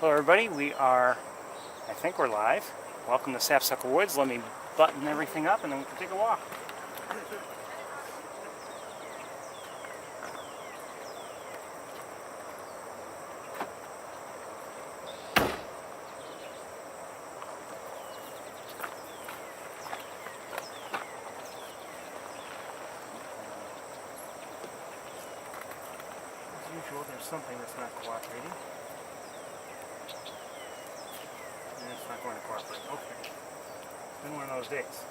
Hello everybody, I think we're live. Welcome to Sapsucker Woods. Let me button everything up and then we can take a walk. As usual, there's something that's not cooperating. And it's not going to cooperate. Okay. It's been one of those days.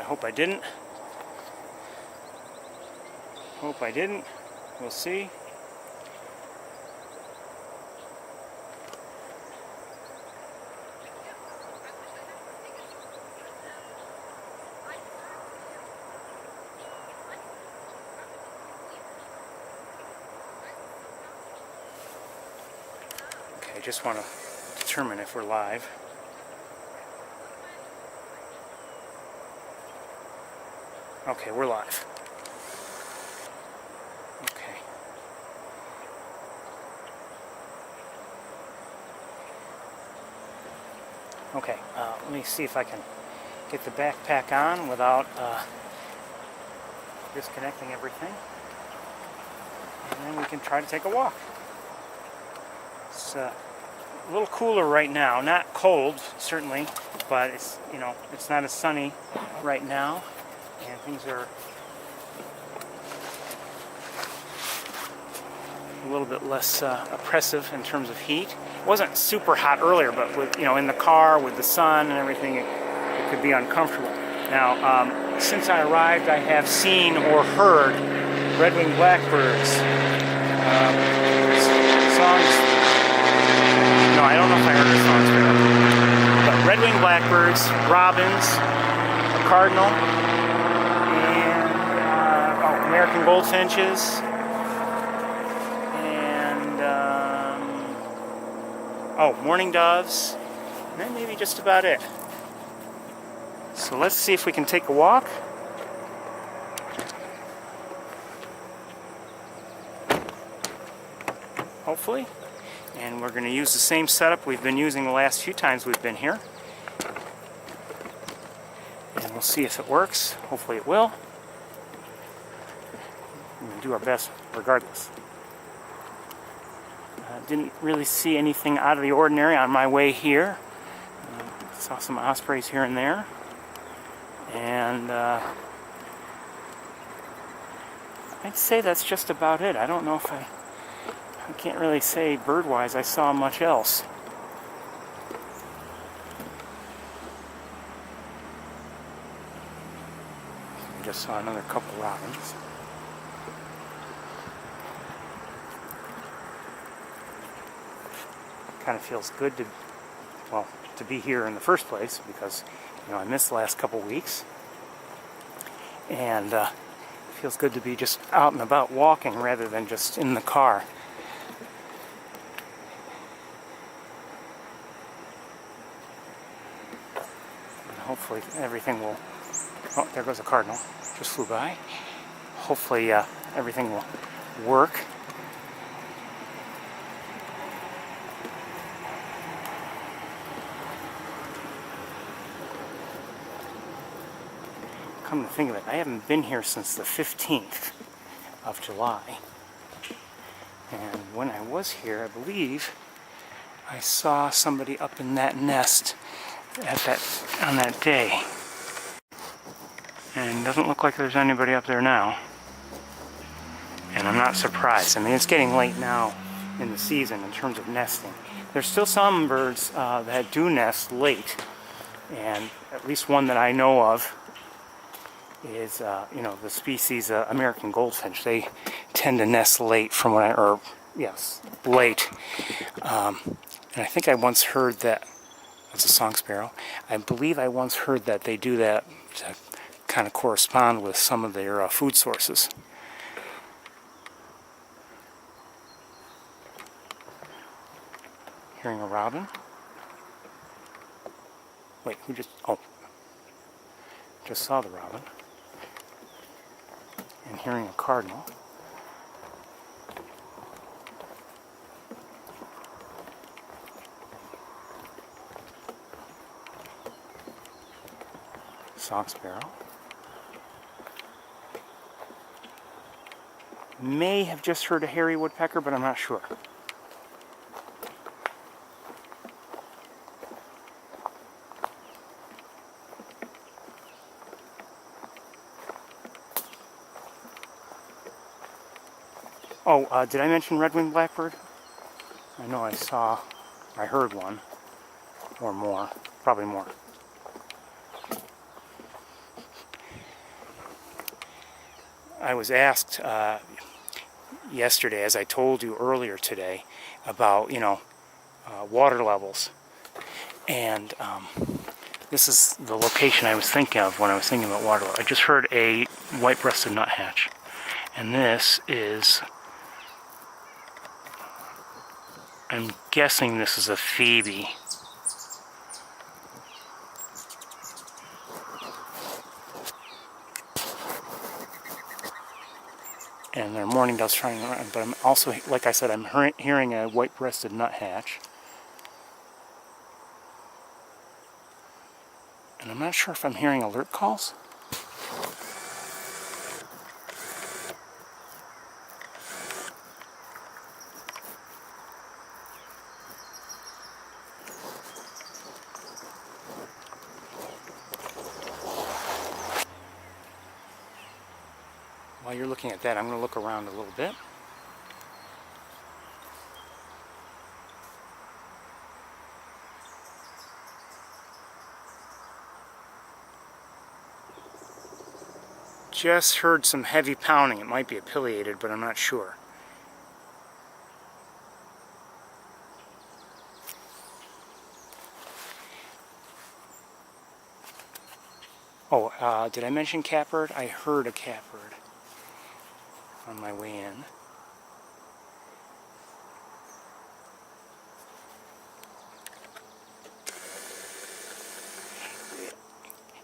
I hope I didn't. We'll see. Okay, I just want to determine if we're live. Okay, we're live. Okay. Okay, let me see if I can get the backpack on without disconnecting everything. And then we can try to take a walk. It's a little cooler right now. Not cold, certainly, but it's, it's not as sunny right now. And things are a little bit less oppressive in terms of heat. It wasn't super hot earlier, but with in the car with the sun and everything, it could be uncomfortable. Now, since I arrived, I have seen or heard red-winged blackbirds. Songs. No, I don't know if I heard the songs there. But red-winged blackbirds, robins, a cardinal. American goldfinches, and mourning doves, and then maybe just about it. So let's see if we can take a walk. Hopefully. And we're going to use the same setup we've been using the last few times we've been here. And we'll see if it works. Hopefully it will. We're going to do our best regardless. Didn't really see anything out of the ordinary on my way here. Saw some ospreys here and there. And I'd say that's just about it. I don't know if I can't really say bird-wise I saw much else. I just saw another couple robins. Kind of feels good to be here in the first place because I missed the last couple weeks, and it feels good to be just out and about walking rather than just in the car. And hopefully everything will. Oh, there goes a cardinal. Just flew by. Hopefully everything will work. Come to think of it, I haven't been here since the 15th of July. And when I was here, I believe I saw somebody up in that nest on that day. And it doesn't look like there's anybody up there now. And I'm not surprised. I mean, it's getting late now in the season in terms of nesting. There's still some birds that do nest late and at least one that I know of is, the species American goldfinch. They tend to nest late from what late. And I think I once heard that, that's a song sparrow, I believe I once heard that they do that to kind of correspond with some of their food sources. Hearing a robin. Wait, just saw the robin. And hearing a cardinal. Song sparrow. May have just heard a hairy woodpecker, but I'm not sure. Oh, did I mention red-winged blackbird? I know I heard one, or more, probably more. I was asked yesterday, as I told you earlier today, about, water levels. And this is the location I was thinking of when I was thinking about water level. I just heard a white-breasted nuthatch. And this is, I'm guessing this is a phoebe. And there are mourning doves trying around, but I'm also, like I said, I'm hearing a white-breasted nuthatch. And I'm not sure if I'm hearing alert calls. While you're looking at that, I'm going to look around a little bit. Just heard some heavy pounding. It might be a pileated, but I'm not sure. Oh, did I mention catbird? I heard a catbird on my way in.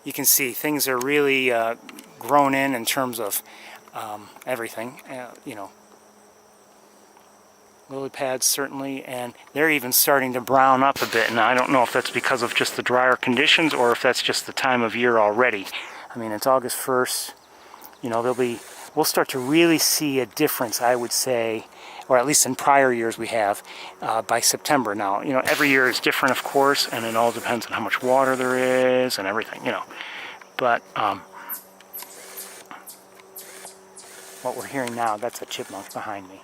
You can see things are really grown in terms of everything, lily pads certainly, and they're even starting to brown up a bit. And I don't know if that's because of just the drier conditions or if that's just the time of year already. I mean, it's August 1st, we'll start to really see a difference, I would say, or at least in prior years we have, by September. Now, every year is different, of course, and it all depends on how much water there is and everything, But what we're hearing now, that's a chipmunk behind me.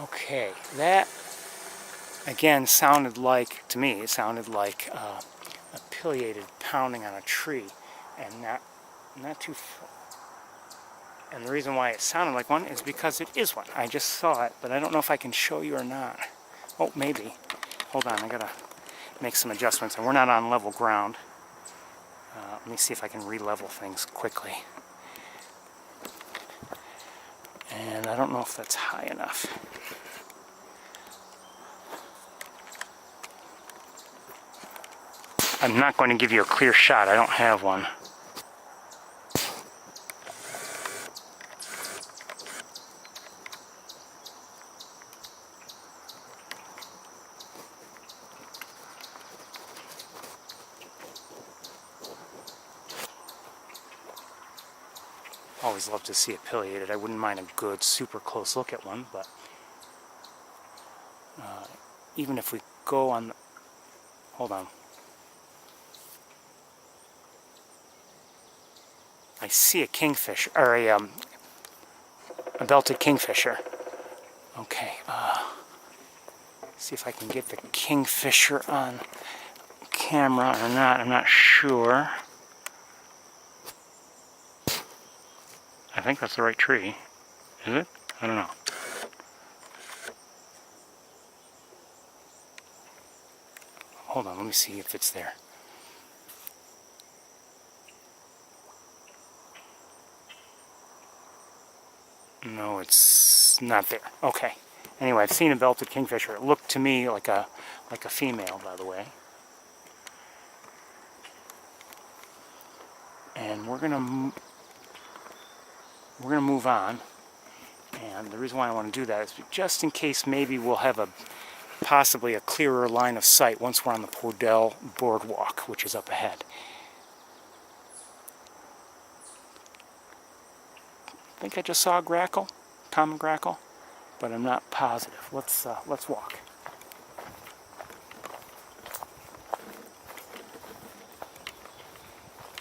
Okay, that again sounded like, to me, it sounded like a pileated pounding on a tree, and not too far. And the reason why it sounded like one is because it is one. I just saw it, but I don't know if I can show you or not. Oh, maybe. Hold on, I gotta make some adjustments, and we're not on level ground. Let me see if I can re-level things quickly. And I don't know if that's high enough. I'm not going to give you a clear shot. I don't have one. Oh, always love to see it pileated. I wouldn't mind a good, super close look at one, but even if we go on the, hold on. I see a kingfisher, or a belted kingfisher. Okay, see if I can get the kingfisher on camera or not. I'm not sure. I think that's the right tree. Is it? I don't know. Hold on, let me see if it's there. No, it's not there. Okay. Anyway, I've seen a belted kingfisher. It looked to me like a female, by the way. And we're gonna move on. And the reason why I want to do that is just in case maybe we'll have possibly a clearer line of sight once we're on the Pordell boardwalk, which is up ahead. I think I just saw a grackle, common grackle, but I'm not positive. Let's walk.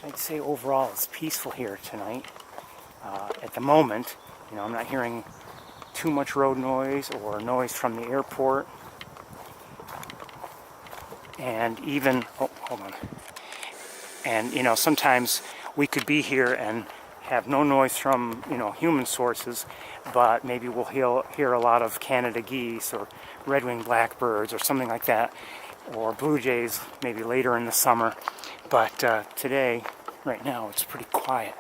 I'd say overall it's peaceful here tonight. At the moment, you know, I'm not hearing too much road noise or noise from the airport. And even, oh, hold on. And, you know, sometimes we could be here and have no noise from, you know, human sources, but maybe we'll hear a lot of Canada geese or red-winged blackbirds or something like that, or blue jays maybe later in the summer. But today, right now, it's pretty quiet.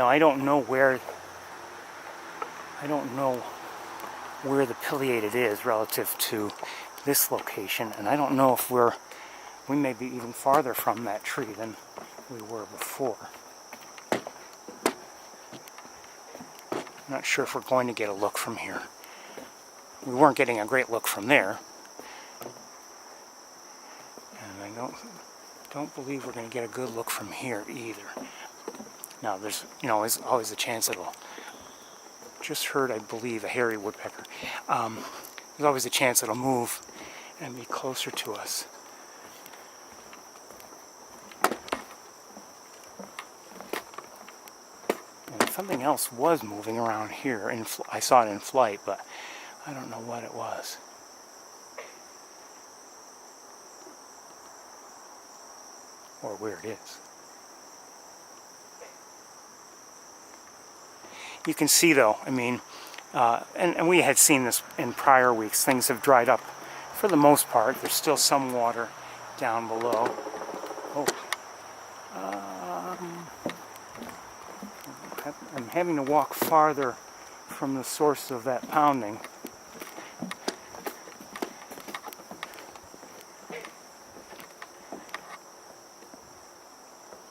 I don't know where the pileated is relative to this location, and I don't know if we may be even farther from that tree than we were before. I'm not sure if we're going to get a look from here. We weren't getting a great look from there, and I don't believe we're going to get a good look from here either. Now, there's, always a chance it'll, just heard, I believe, a hairy woodpecker. There's always a chance it'll move and be closer to us. And something else was moving around here. I saw it in flight, but I don't know what it was. Or where it is. You can see, though, I mean, and we had seen this in prior weeks, things have dried up for the most part. There's still some water down below. Oh. I'm having to walk farther from the source of that pounding.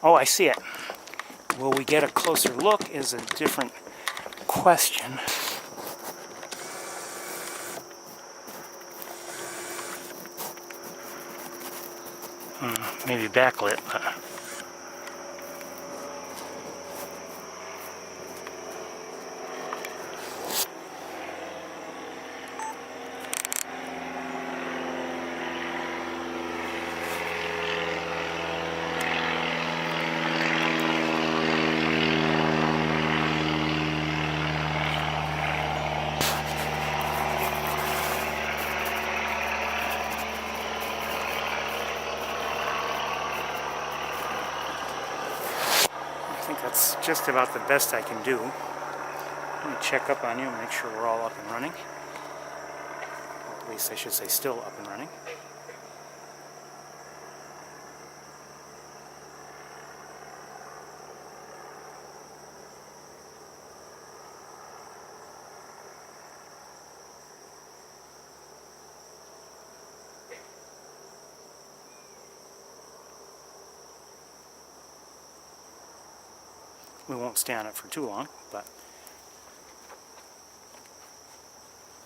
Oh, I see it. Will we get a closer look is a different question. Maybe backlit, but that's just about the best I can do. Let me check up on you and make sure we're all up and running. Or at least I should say still up and running. We won't stay on it for too long, but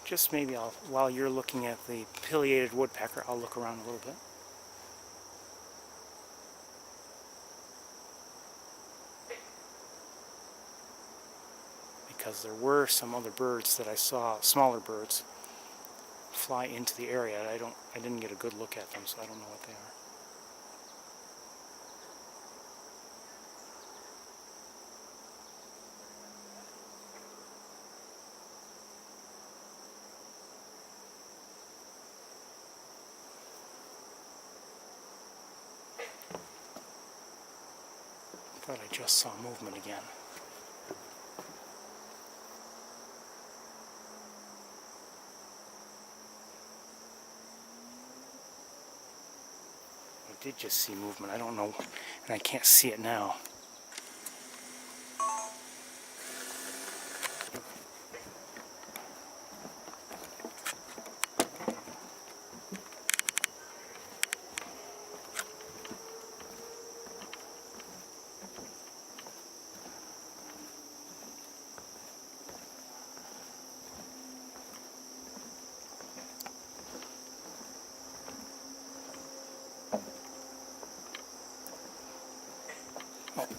just maybe while you're looking at the pileated woodpecker, I'll look around a little bit. Because there were some other birds that I saw, smaller birds, fly into the area. I didn't get a good look at them, so I don't know what they are. I thought I just saw movement again. I did just see movement. I don't know, and I can't see it now.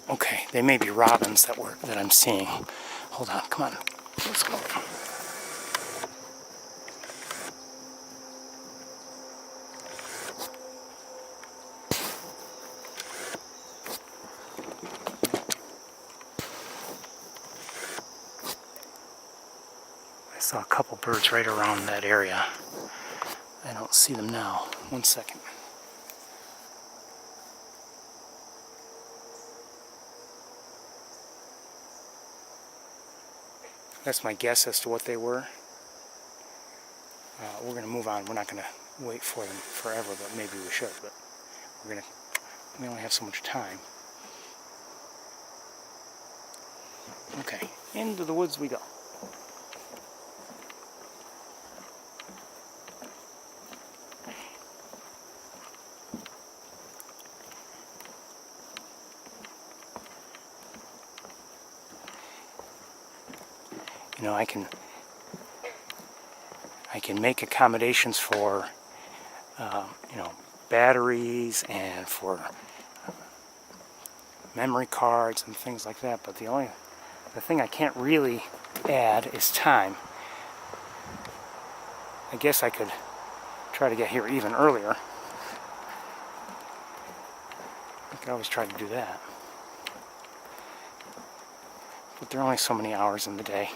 Okay, they may be robins that I'm seeing. Hold on, come on, let's go. I saw a couple birds right around that area. I don't see them now. 1 second. That's my guess as to what they were. We're going to move on. We're not going to wait for them forever, but maybe we should. But we only have so much time. Okay, into the woods we go. You know, I can make accommodations for, you know, batteries and for memory cards and things like that, but the thing I can't really add is time. I guess I could try to get here even earlier. I could always try to do that. But there are only so many hours in the day.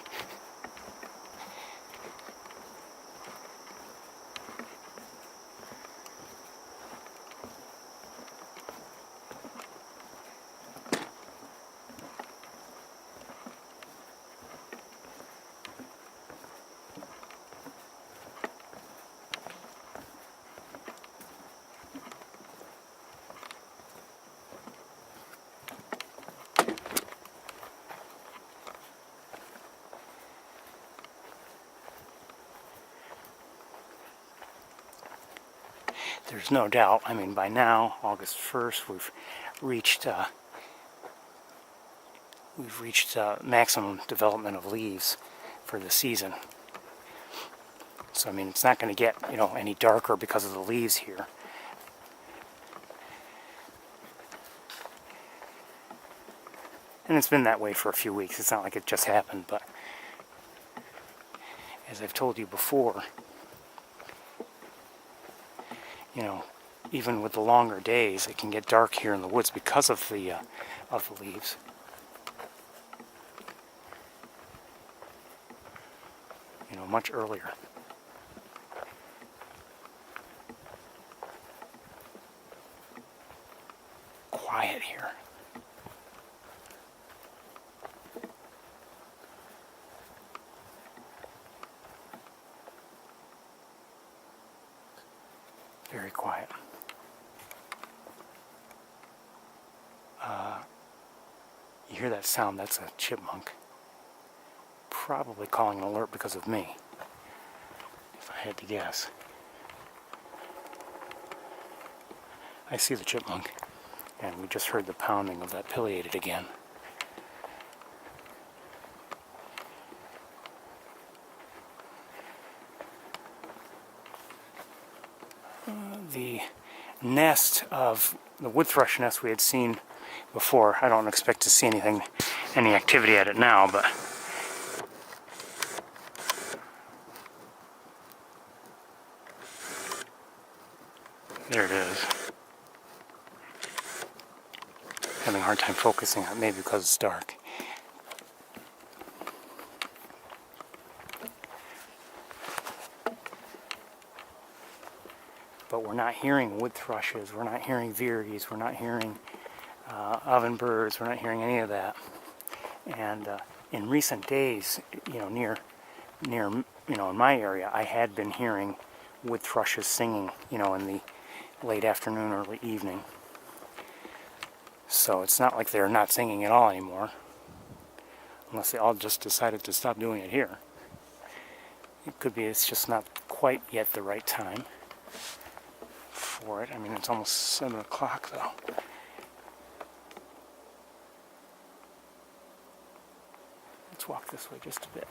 There's no doubt, I mean, by now, August 1st, we've reached maximum development of leaves for the season. So, I mean, it's not going to get, you know, any darker because of the leaves here. And it's been that way for a few weeks. It's not like it just happened, but as I've told you before, you know, even with the longer days, it can get dark here in the woods because of the leaves. You know, much earlier. Quiet here. Very quiet. You hear that sound? That's a chipmunk. Probably calling an alert because of me, if I had to guess. I see the chipmunk, and we just heard the pounding of that pileated again. the nest of the wood thrush nest we had seen before. I don't expect to see any activity at it now, but there it is. Having a hard time focusing on it, maybe because it's dark. But we're not hearing wood thrushes, we're not hearing veeries, we're not hearing ovenbirds, we're not hearing any of that. And in recent days, near in my area, I had been hearing wood thrushes singing, in the late afternoon, early evening. So it's not like they're not singing at all anymore, unless they all just decided to stop doing it here. It could be it's just not quite yet the right time for it. I mean, it's almost 7 o'clock though. Let's walk this way just a bit.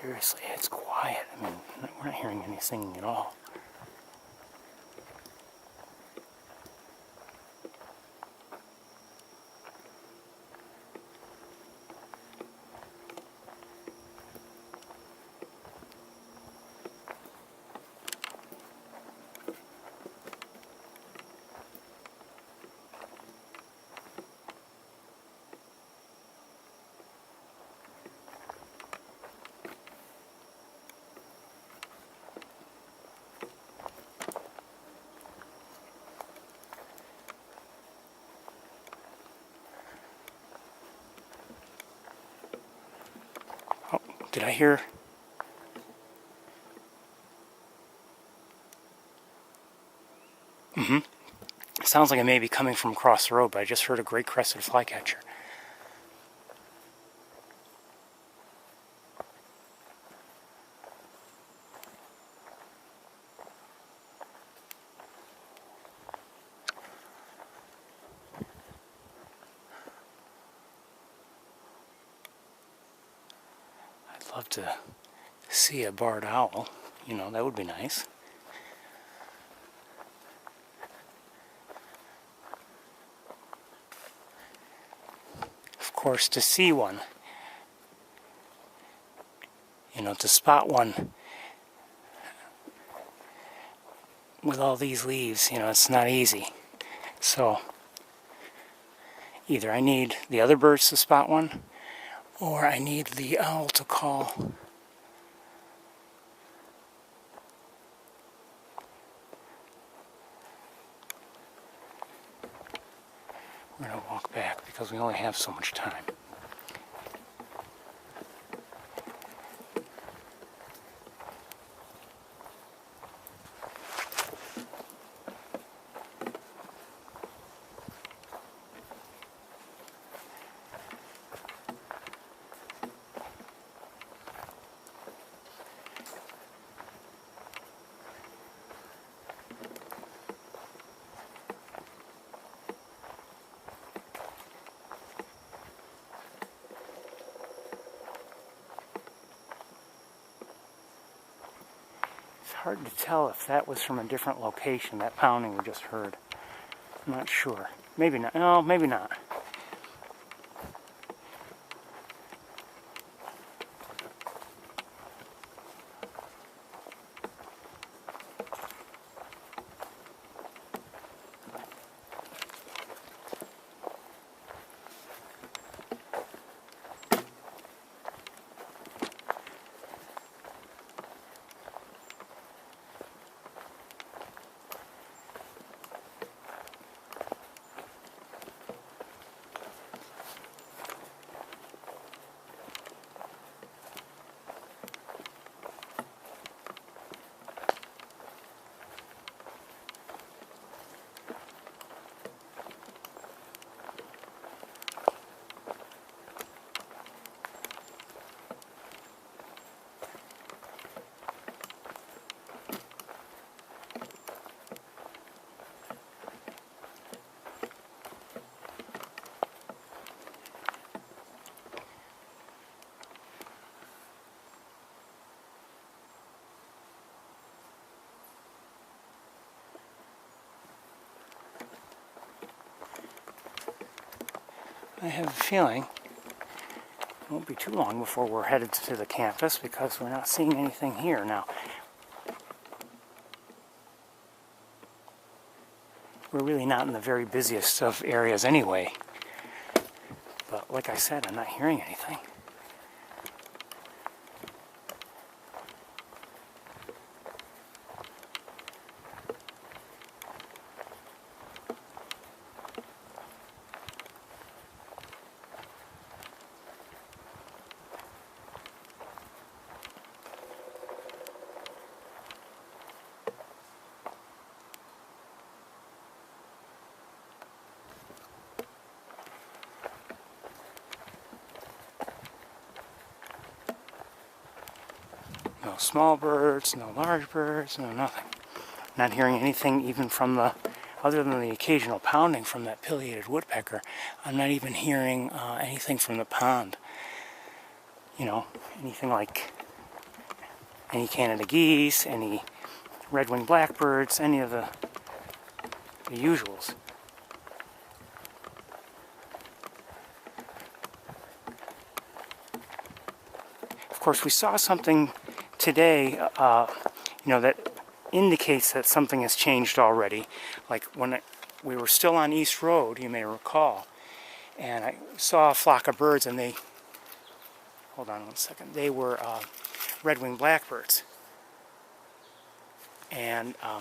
Seriously, it's quiet. I mean, we're not hearing any singing at all. Did I hear? Sounds like it may be coming from across the road, but I just heard a great crested flycatcher. I'd love to see a barred owl. That would be nice. Of course, to see one, to spot one with all these leaves, it's not easy. So either I need the other birds to spot one, or I need the owl to call. We're going to walk back because we only have so much time. Hard to tell if that was from a different location, that pounding we just heard. I'm not sure. Maybe not. No, maybe not. I have a feeling it won't be too long before we're headed to the campus because we're not seeing anything here now. We're really not in the very busiest of areas anyway. But like I said, I'm not hearing anything. No small birds, no large birds, no nothing. Not hearing anything even from the, other than the occasional pounding from that pileated woodpecker. I'm not even hearing anything from the pond. You know, anything like any Canada geese, any red-winged blackbirds, any of the usuals. Of course, we saw something today, that indicates that something has changed already. Like when we were still on East Road, you may recall, and I saw a flock of birds, and hold on one second, they were red-winged blackbirds. And, a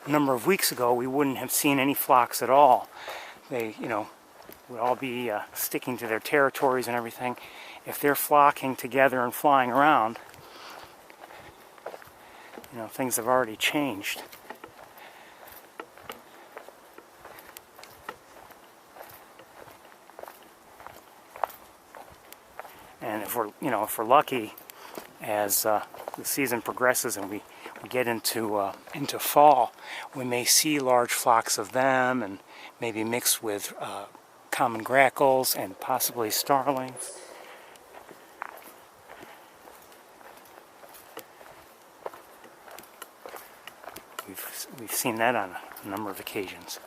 number of weeks ago, we wouldn't have seen any flocks at all. They, would all be sticking to their territories and everything. If they're flocking together and flying around, things have already changed. And if we're lucky, as the season progresses and we get into fall, we may see large flocks of them, and maybe mixed with common grackles and possibly starlings. We've seen that on a number of occasions.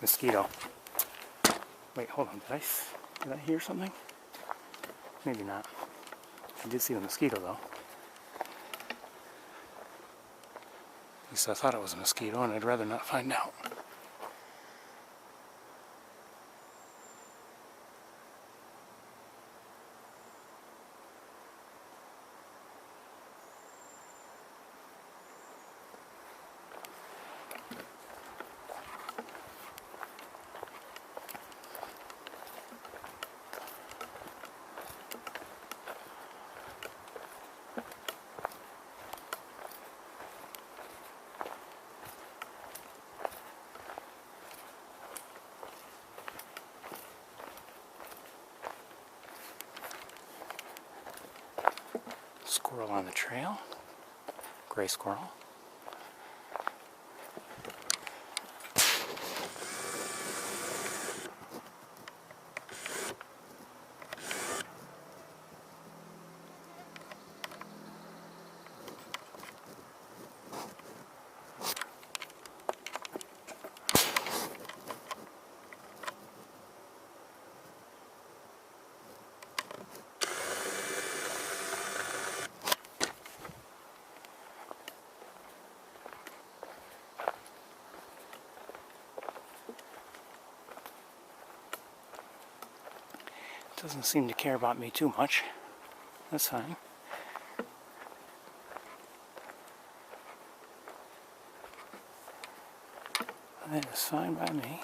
Mosquito. Wait, hold on. Did I hear something? Maybe not. I did see the mosquito, though. At least I thought it was a mosquito, and I'd rather not find out. Squirrel on the trail. Gray squirrel. Doesn't seem to care about me too much. That's fine. That is fine by me.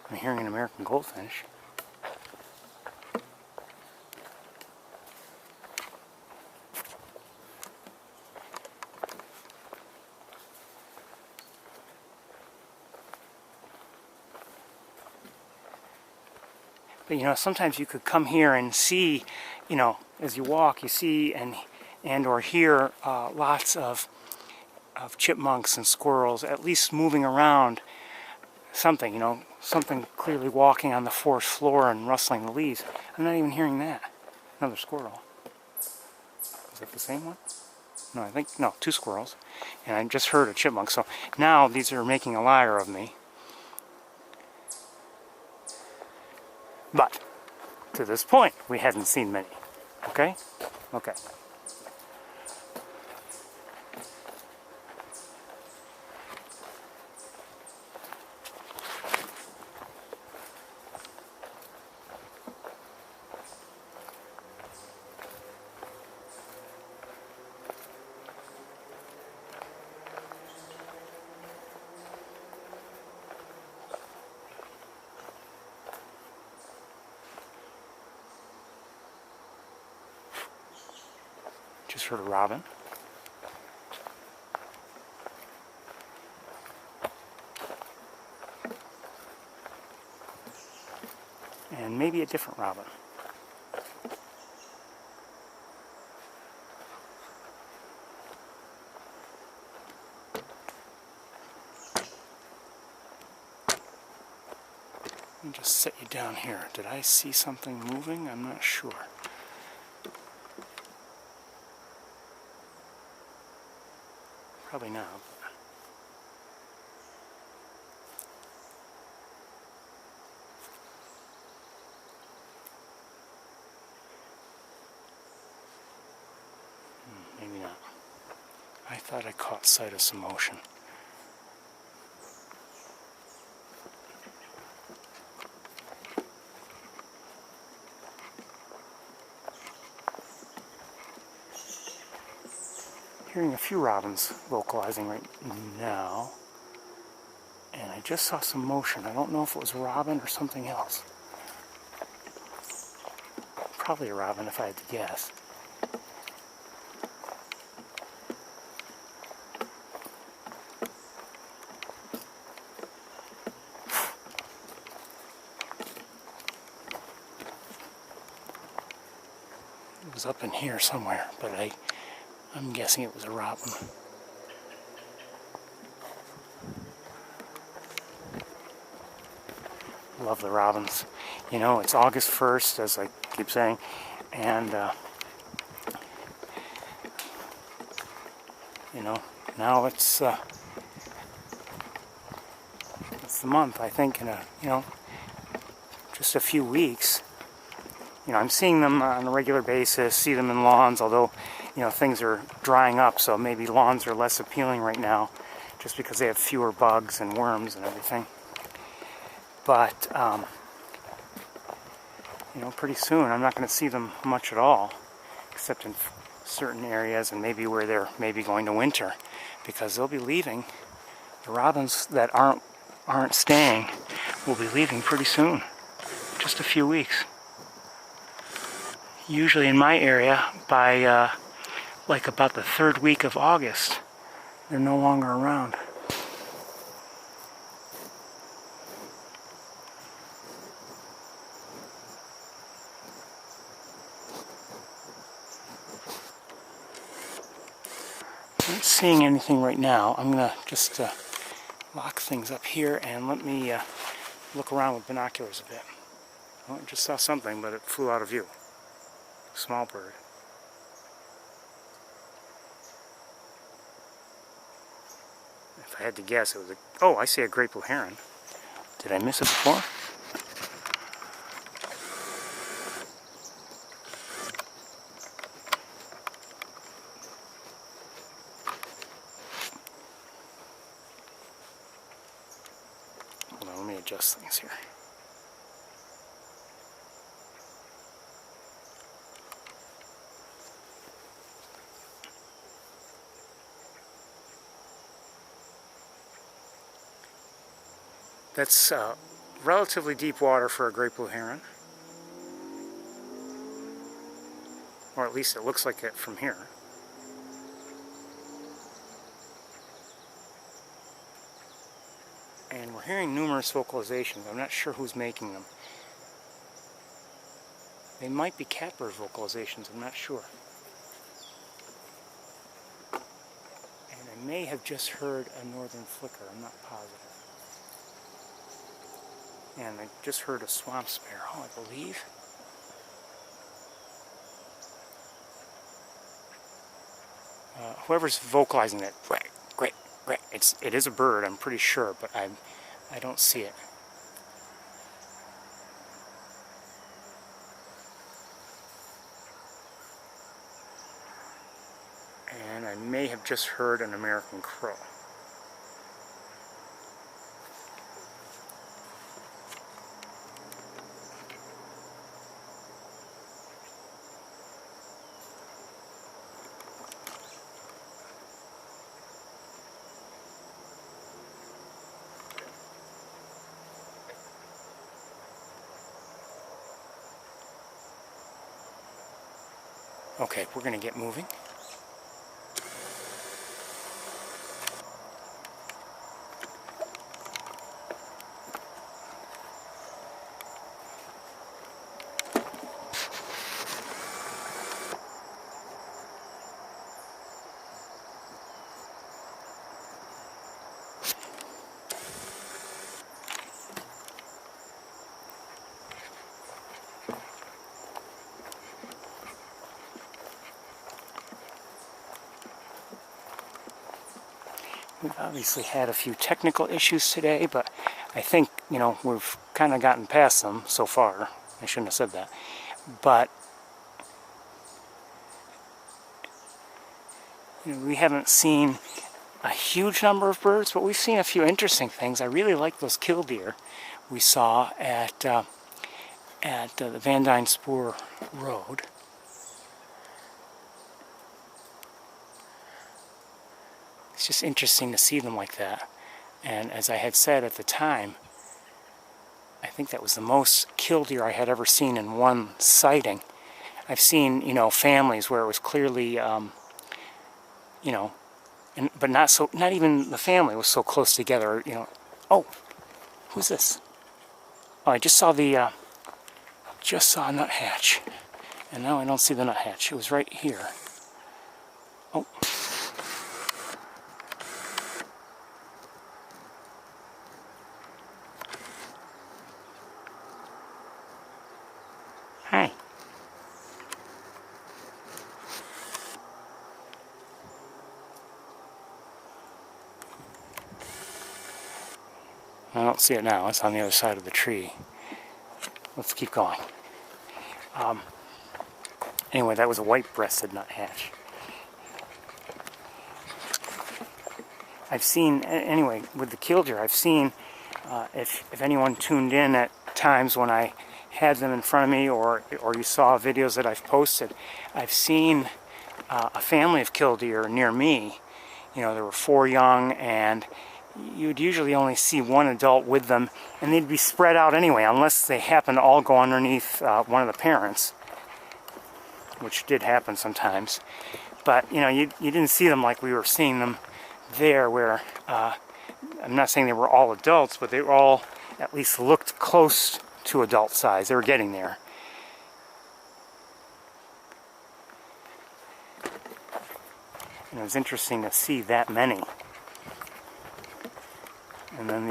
I'm hearing an American goldfinch. But sometimes you could come here and see, as you walk, you see, and and or hear lots of chipmunks and squirrels at least moving around, something, you know, something clearly walking on the forest floor and rustling the leaves. I'm not even hearing that. Another squirrel. Is that the same one? No, I think, no, two squirrels. And I just heard a chipmunk. So now these are making a liar of me. But to this point, we hadn't seen many. Okay? Okay. Just heard a robin. And maybe a different robin. Let me just set you down here. Did I see something moving? I'm not sure. Probably not. Maybe not. I thought I caught sight of some motion. Hearing a few robins vocalizing right now, and I just saw some motion. I don't know if it was a robin or something else. Probably a robin if I had to guess. It was up in here somewhere, but I'm guessing it was a robin. Love the robins. You know, it's August 1st, as I keep saying, and you know, now it's the month. I think in just a few weeks. You know, I'm seeing them on a regular basis, see them in lawns, although, you know, things are drying up, so maybe lawns are less appealing right now, just because they have fewer bugs and worms and everything. But, you know, pretty soon I'm not going to see them much at all, except in certain areas and maybe where they're maybe going to winter, because they'll be leaving. The robins that aren't staying will be leaving pretty soon, just a few weeks. Usually in my area, by like about the third week of August, they're no longer around. I'm not seeing anything right now. I'm going to just lock things up here and let me look around with binoculars a bit. Oh, I just saw something, but it flew out of view. Small bird. If I had to guess, it was oh, I see a great blue heron. Did I miss it before? Hold on, let me adjust things here. That's relatively deep water for a great blue heron. Or at least it looks like it from here. And we're hearing numerous vocalizations. I'm not sure who's making them. They might be catbird vocalizations, I'm not sure. may have just heard a northern flicker, I'm not positive. And I just heard a swamp sparrow, I believe. Whoever's vocalizing that, great, great, great, it is a bird, I'm pretty sure, but I don't see it. And I may have just heard an American crow. Okay, we're going to get moving. We've obviously had a few technical issues today, but I think, you know, we've kind of gotten past them so far. I shouldn't have said that. But, you know, we haven't seen a huge number of birds, but we've seen a few interesting things. I really like those killdeer we saw at the Van Dyne Spoor Road. It's just interesting to see them like that. And as I had said at the time, I think that was the most killdeer I had ever seen in one sighting. I've seen, you know, families where it was clearly, you know, but not even the family was so close together, you know. Oh, who's this? Oh, I just saw a nuthatch. And now I don't see the nuthatch. It was right here. Oh. Hi. I don't see it now. It's on the other side of the tree. Let's keep going. Anyway, that was a white-breasted nuthatch. I've seen, anyway, with the killdeer, I've seen, if anyone tuned in at times when I had them in front of me, or you saw videos that I've posted, I've seen a family of killdeer near me. You know, there were 4 young, and you'd usually only see one adult with them, and they'd be spread out anyway, unless they happen to all go underneath one of the parents, which did happen sometimes. But, you know, you didn't see them like we were seeing them there, where, I'm not saying they were all adults, but they were all at least looked close to adult size. They were getting there. And it was interesting to see that many. And then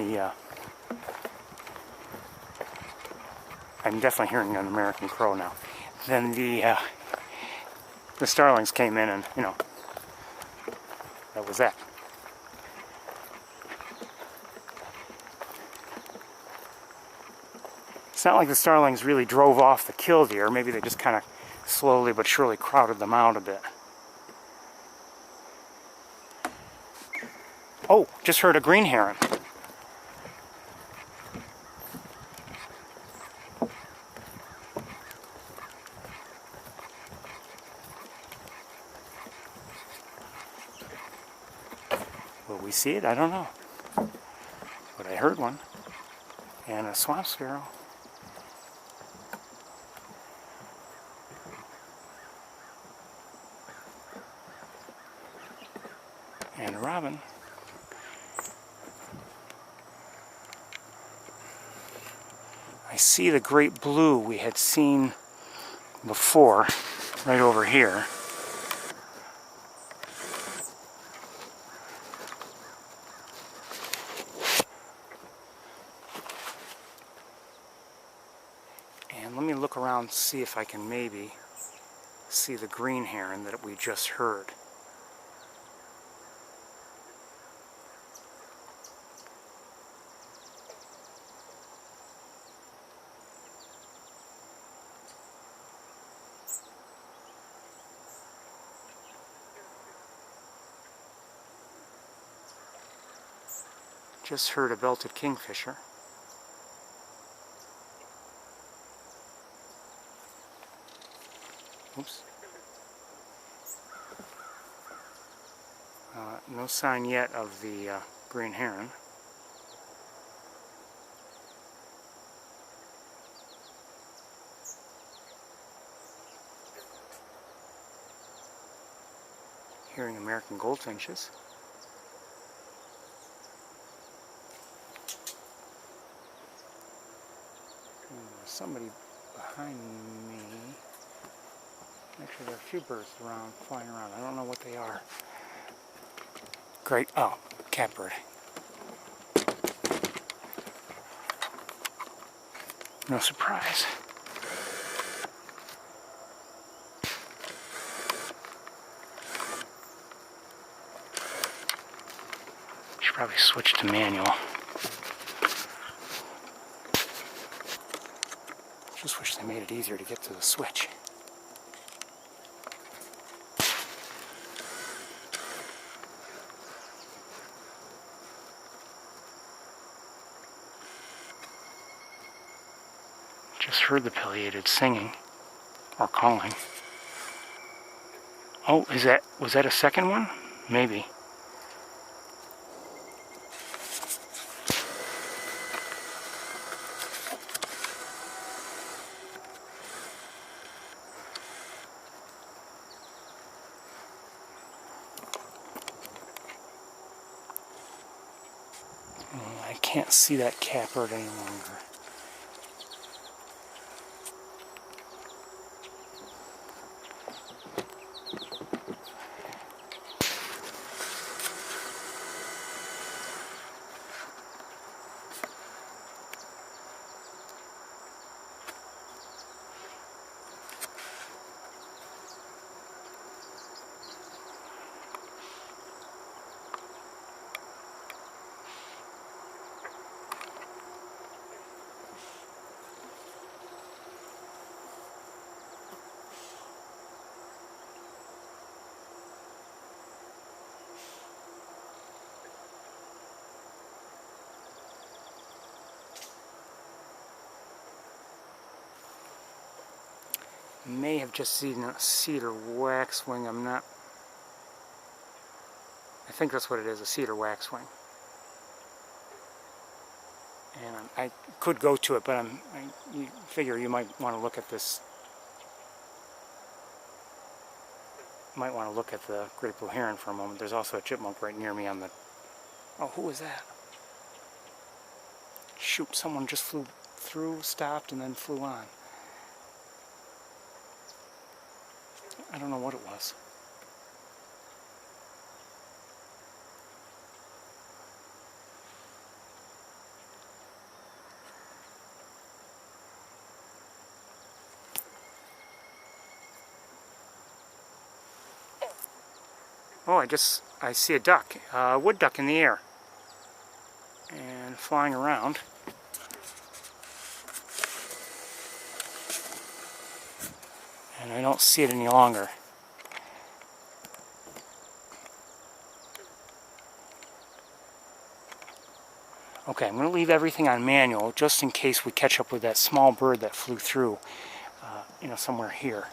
I'm definitely hearing an American crow now. Then the starlings came in, and, you know, that was that. It's not like the starlings really drove off the killdeer. Maybe they just kind of slowly but surely crowded them out a bit. Oh, just heard a green heron. Will we see it? I don't know. But I heard one. And a swamp sparrow. And a robin. I see the great blue we had seen before, right over here. around, see if I can maybe see the green heron that we just heard. Just heard a belted kingfisher. Oops. No sign yet of the green heron. Hearing American goldfinches. There's somebody behind me. Actually, there are a few birds around, flying around. I don't know what they are. Great. Oh, catbird. No surprise. Should probably switch to manual. Just wish they made it easier to get to the switch. Just heard the pileated singing or calling. Oh, was that a second one? Maybe. I can't see that catbird any longer. May have just seen a cedar waxwing. I'm not. I think that's what it is, a cedar waxwing. And I could go to it, but you figure you might want to look at this. Might want to look at the great blue heron for a moment. There's also a chipmunk right near me on the. Oh, who was that? Shoot! Someone just flew through, stopped, and then flew on. I don't know what it was. Oh, I see a duck, a wood duck in the air. And flying around. And I don't see it any longer. Okay, I'm going to leave everything on manual just in case we catch up with that small bird that flew through, somewhere here.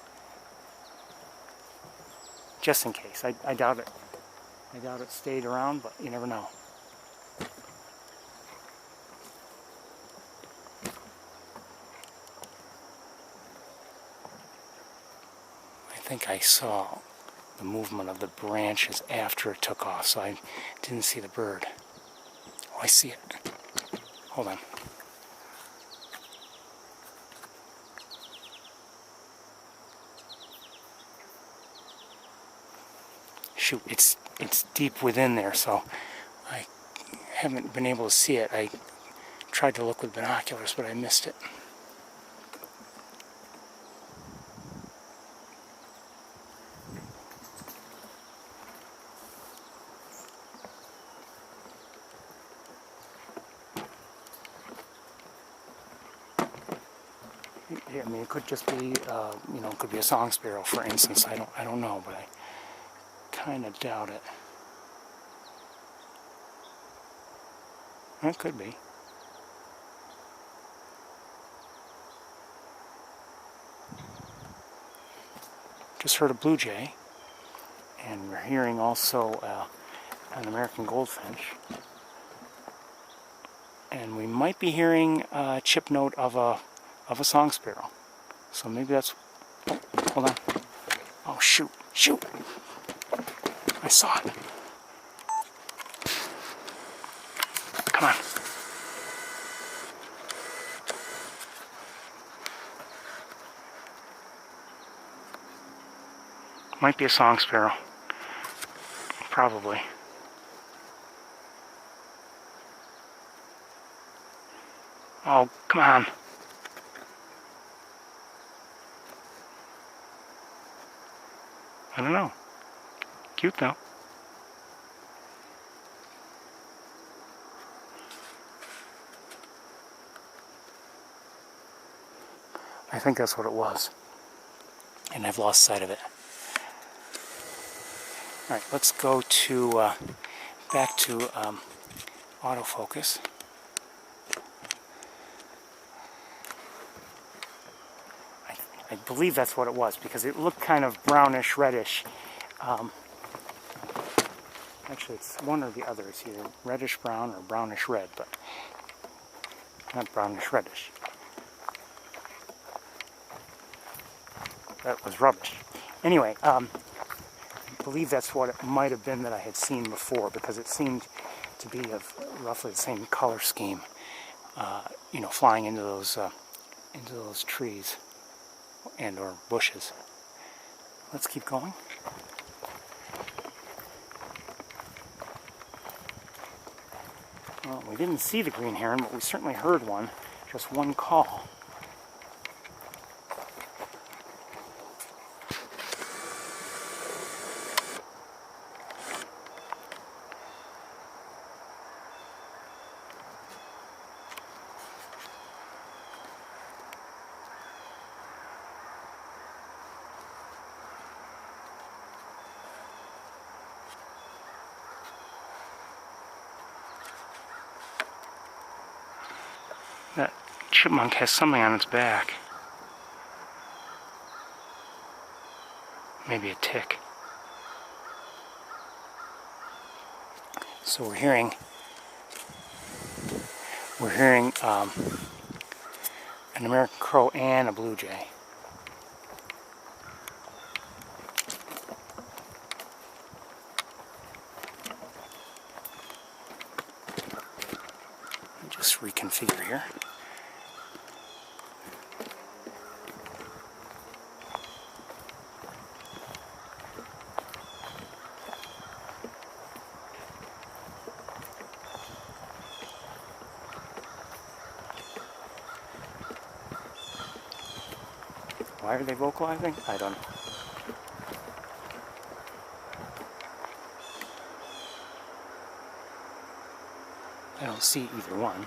Just in case. I doubt it. I doubt it stayed around, but you never know. I think I saw the movement of the branches after it took off, so I didn't see the bird. Oh, I see it. Hold on. Shoot, it's deep within there, so I haven't been able to see it. I tried to look with binoculars, but I missed it. I mean, it could just be, you know, it could be a song sparrow, for instance. I don't know, but I kind of doubt it. It could be. Just heard a blue jay, and we're hearing also an American goldfinch, and we might be hearing a chip note of a song sparrow. So maybe that's. Oh, hold on. Oh shoot! Shoot! I saw it. Come on. Might be a song sparrow. Probably. Oh, come on. I don't know. Cute though. I think that's what it was. And I've lost sight of it. Alright, let's go to back to autofocus. I believe that's what it was, because it looked kind of brownish, reddish. Actually, it's one or the other. It's either reddish brown or brownish red, but not brownish reddish. That was rubbish. Anyway, I believe that's what it might have been that I had seen before, because it seemed to be of roughly the same color scheme, you know, flying into those trees and or bushes. Let's keep going. Well, we didn't see the green heron, but we certainly heard one. Just one call. That chipmunk has something on its back. Maybe a tick. So we're hearing an American crow and a blue jay. Just reconfigure here. Why are they vocalizing? I don't know. I don't see either one.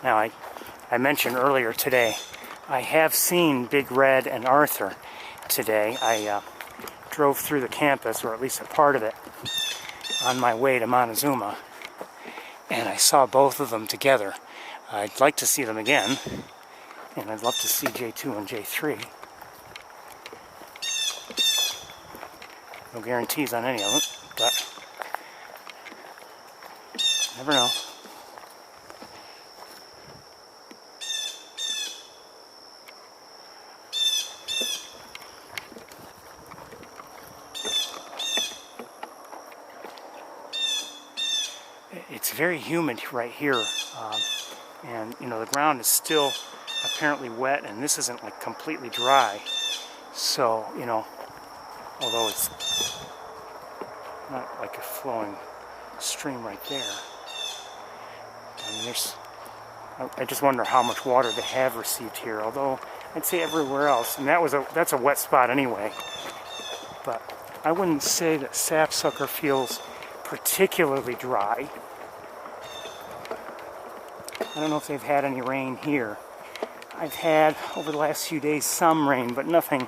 Now, I mentioned earlier today, I have seen Big Red and Arthur today. I drove through the campus, or at least a part of it, on my way to Montezuma, and I saw both of them together. I'd like to see them again, and I'd love to see J2 and J3. No guarantees on any of them, but never know. It's very humid right here, and you know the ground is still apparently wet, and this isn't like completely dry. So you know, although it's not like a flowing stream right there, I mean there's I just wonder how much water they have received here, although I'd say everywhere else, and that's a wet spot anyway. But I wouldn't say that Sapsucker feels particularly dry. I don't know if they've had any rain here. I've had, over the last few days, some rain, but nothing,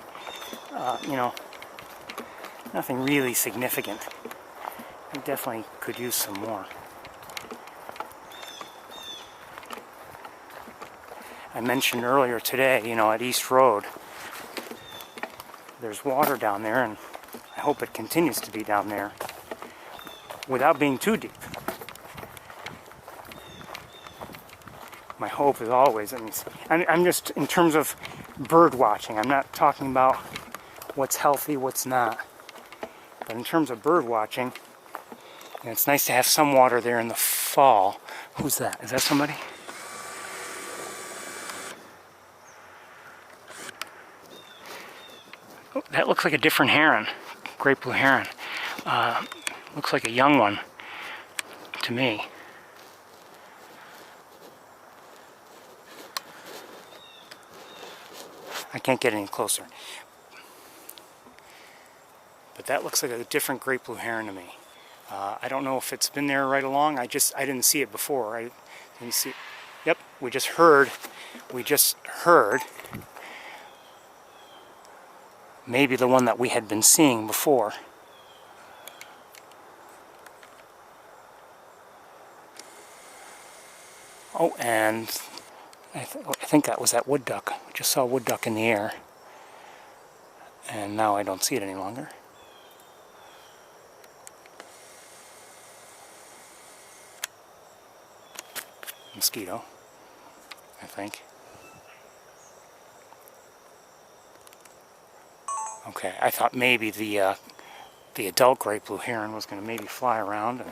nothing really significant. I definitely could use some more. I mentioned earlier today, at East Road, there's water down there, and I hope it continues to be down there without being too deep. My hope is always, I'm just, in terms of bird watching, I'm not talking about what's healthy, what's not. But in terms of bird watching, it's nice to have some water there in the fall. Who's that? Is that somebody? Oh, that looks like a different heron, great blue heron. Looks like a young one to me. I can't get any closer. But that looks like a different great blue heron to me. I don't know if it's been there right along. I didn't see it before. I didn't see. Yep, we just heard maybe the one that we had been seeing before. Oh, and I think that was that wood duck. We just saw a wood duck in the air. And now I don't see it any longer. Mosquito, I think. Okay, I thought maybe the adult great blue heron was going to maybe fly around and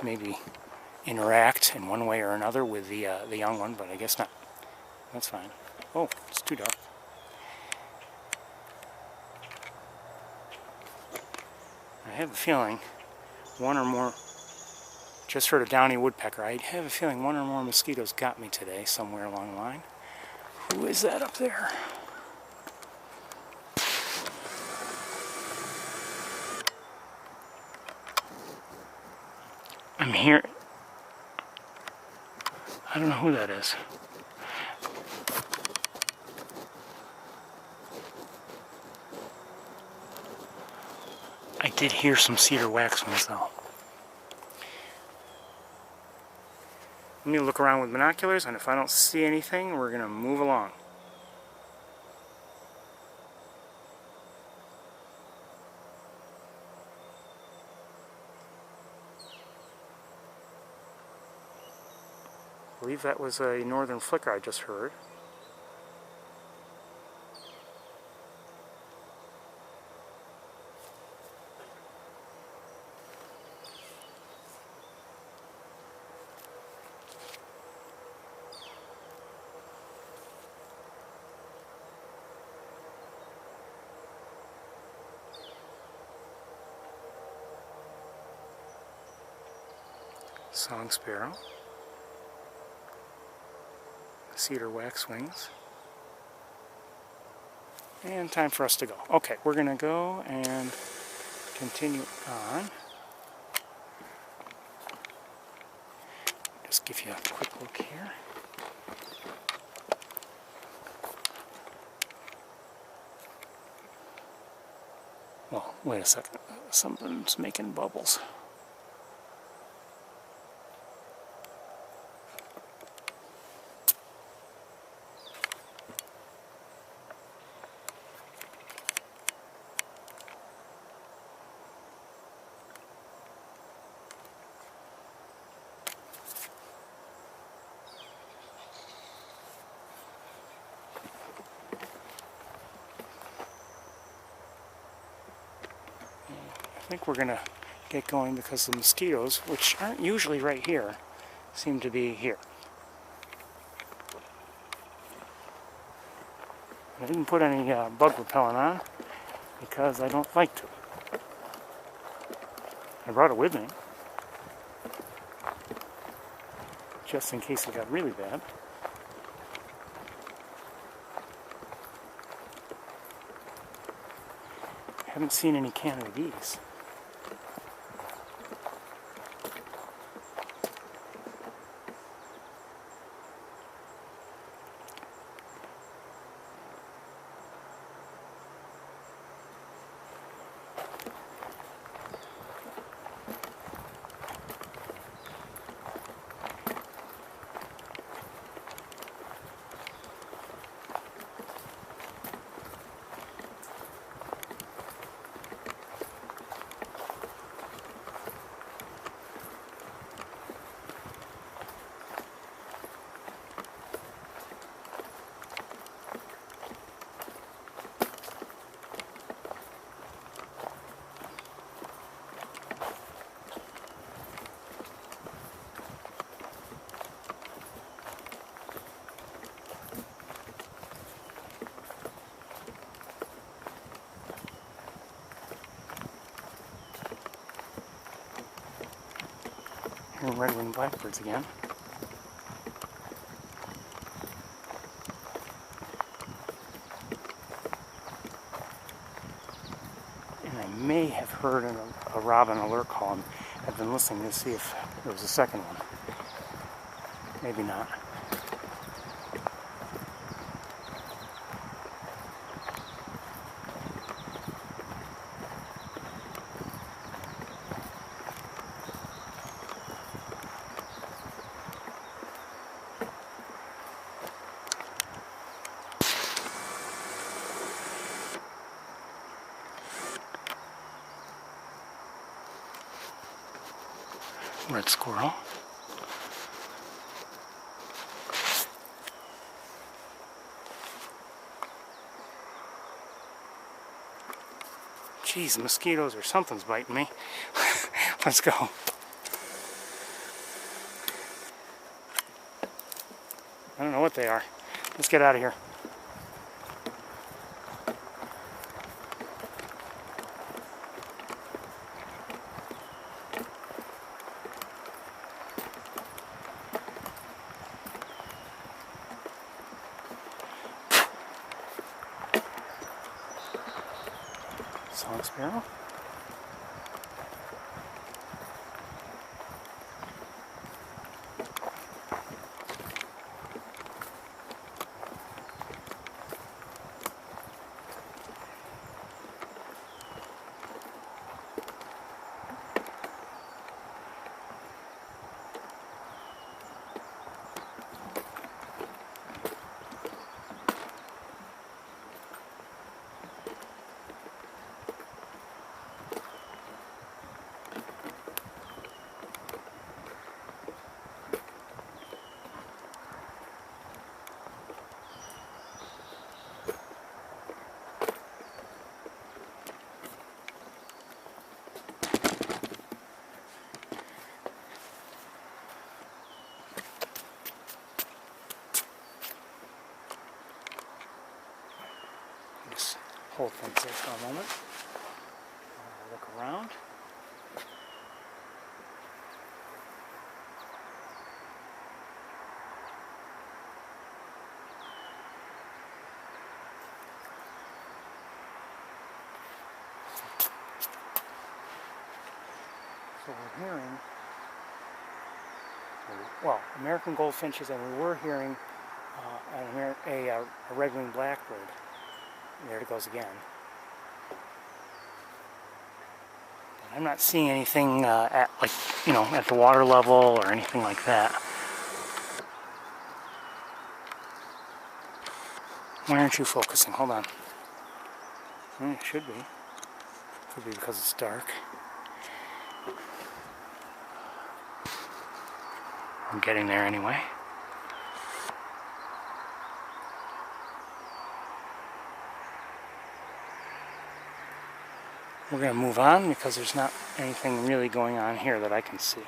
maybe interact in one way or another with the young one, but I guess not. That's fine. Oh, it's too dark. I have a feeling one or more, just heard a downy woodpecker, I have a feeling one or more mosquitoes got me today somewhere along the line. Who is that up there? I'm here. I don't know who that is. I did hear some cedar waxwings though. Let me look around with binoculars, and if I don't see anything, we're going to move along. I believe that was a northern flicker I just heard. Song sparrow, cedar waxwings, and time for us to go. Okay, we're going to go and continue on. Just give you a quick look here. Well, wait a second. Something's making bubbles. I think we're going to get going because the mosquitoes, which aren't usually right here, seem to be here. I didn't put any bug repellent on because I don't like to. I brought it with me just in case it got really bad. Haven't seen any Canada geese. Hearing red-winged blackbirds again. And I may have heard a robin alert call, and I've been listening to see if there was a second one. Maybe not. Red squirrel. Geez, mosquitoes or something's biting me. Let's go. I don't know what they are. Let's get out of here. Song sparrow. Just hold things there for a moment. Look around. So we're hearing, well, American goldfinches, and we were hearing a red-winged blackbird. There it goes again. But I'm not seeing anything at, like, at the water level or anything like that. Why aren't you focusing? Hold on. It should be. Could be because it's dark. I'm getting there anyway. We're going to move on because there's not anything really going on here that I can see.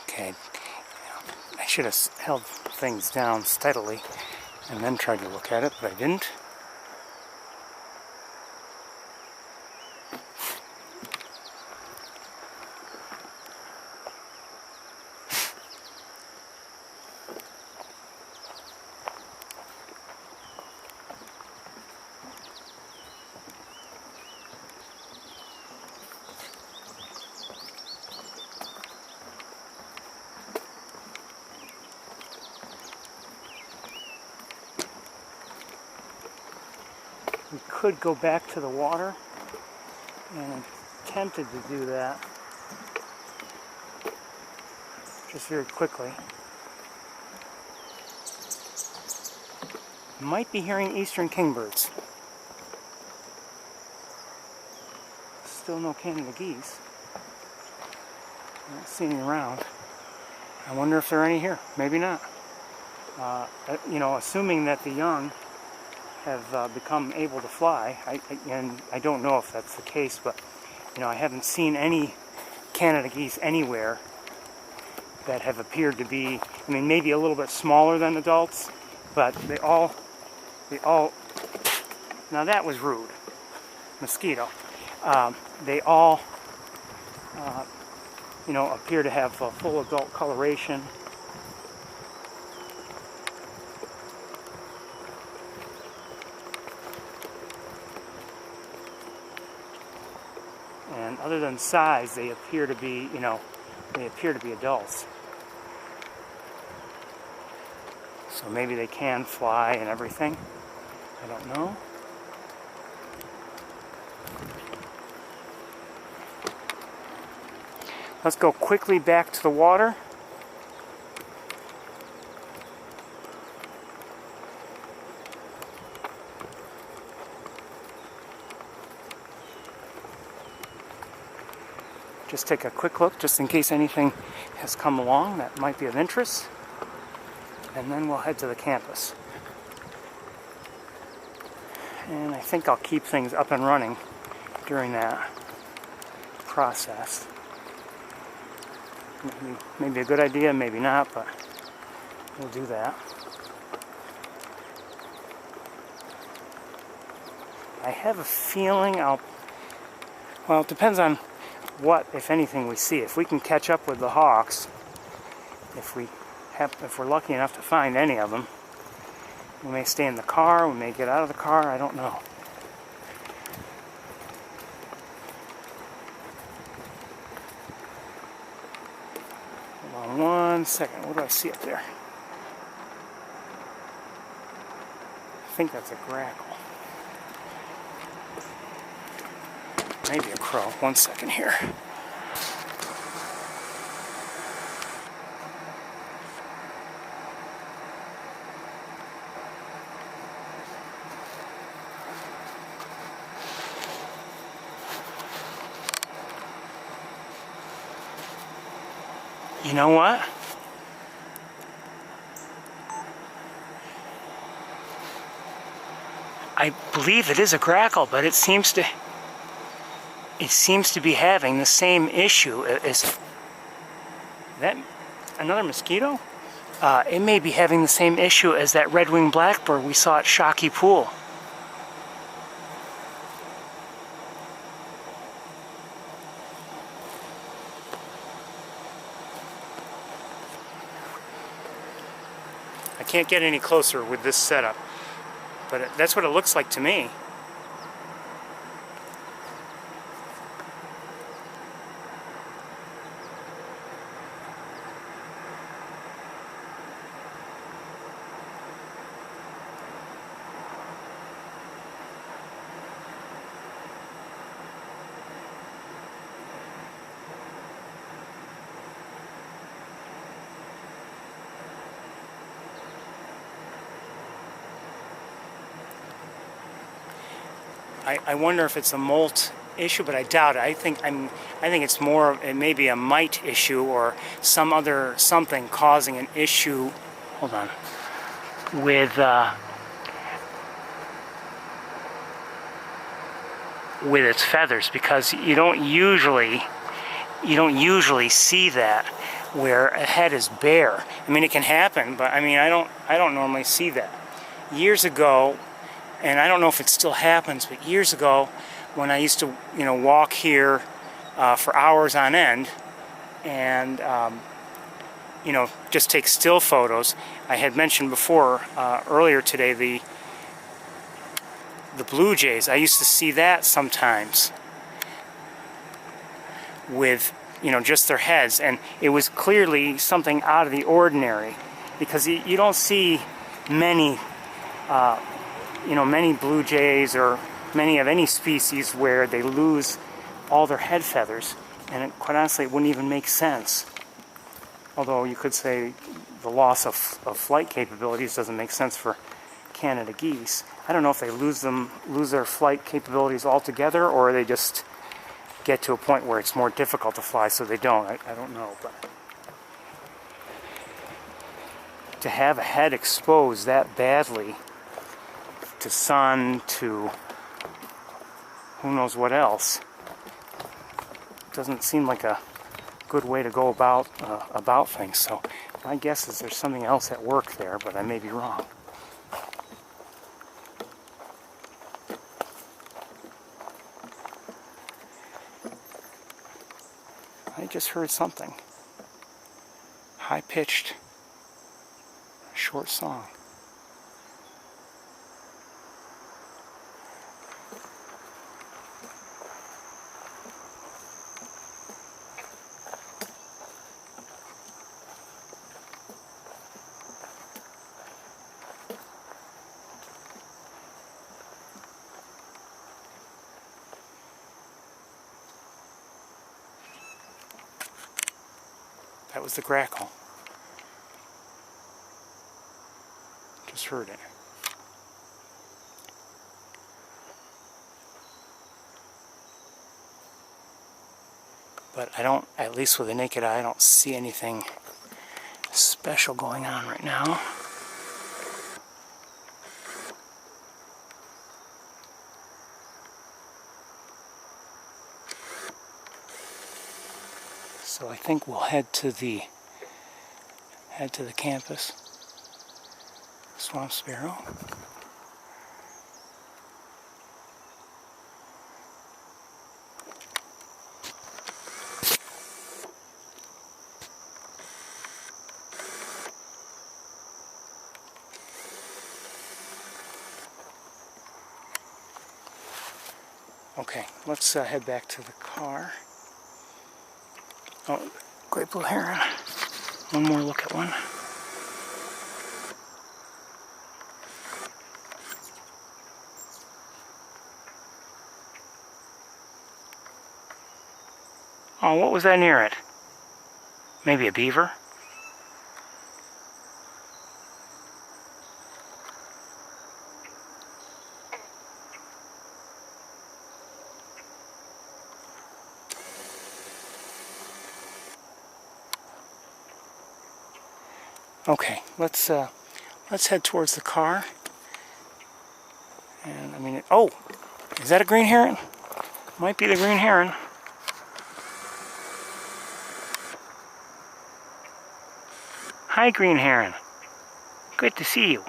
Okay, I should have held things down steadily and then tried to look at it, but I didn't. We could go back to the water, and I'm tempted to do that just very quickly. Might be hearing eastern kingbirds. Still no Canada geese. I don't see any around. I wonder if there are any here. Maybe not. You know, assuming that the young have become able to fly, and I don't know if that's the case, but you know, I haven't seen any Canada geese anywhere that have appeared to be, I mean, maybe a little bit smaller than adults, but they all, now that was rude, mosquito. They all, you know, appear to have full adult coloration. And other than size, they appear to be, you know, they appear to be adults. So maybe they can fly and everything. I don't know. Let's go quickly back to the water. Just take a quick look, just in case anything has come along that might be of interest. And then we'll head to the campus. And I think I'll keep things up and running during that process. Maybe a good idea, maybe not, but we'll do that. I have a feeling well, it depends on what, if anything, we see. If we can catch up with the hawks, if we're lucky enough to find any of them, we may stay in the car, we may get out of the car, I don't know. Hold on one second, what do I see up there? I think that's a grackle. Maybe a crow. One second here. You know what? I believe it is a grackle, but it seems to be having the same issue as that. Another mosquito? It may be having the same issue as that red-winged blackbird we saw at Shockey Pool. I can't get any closer with this setup, but that's what it looks like to me. I wonder if it's a molt issue, but I doubt it. I think it's more, it may be a mite issue or some other something causing an issue. Hold on. With its feathers, because you don't usually see that. where a head is bare. I mean, it can happen, but I mean, I don't normally see that. Years ago, and I don't know if it still happens, but years ago, when I used to, walk here for hours on end, and just take still photos. I had mentioned before, earlier today, the blue jays. I used to see that sometimes with, just their heads, and it was clearly something out of the ordinary, because you don't see many, many blue jays or many of any species where they lose all their head feathers, and quite honestly, it wouldn't even make sense. Although you could say the loss of flight capabilities doesn't make sense for Canada geese. I don't know if they lose their flight capabilities altogether, or they just get to a point where it's more difficult to fly, so they don't. I don't know, but to have a head exposed that badly to sun, to who knows what else, doesn't seem like a good way to go about things. So my guess is there's something else at work there, but I may be wrong. I just heard something. High-pitched, short song. That was the grackle. Just heard it. But I don't, at least with the naked eye, I don't see anything special going on right now. So I think we'll head to the campus. Swamp sparrow. Okay, let's head back to the car. Oh, great blue heron. One more look at one. Oh, what was that near it? Maybe a beaver? Okay, let's head towards the car. And I mean, oh, is that a green heron? Might be the green heron. Hi, green heron. Good to see you.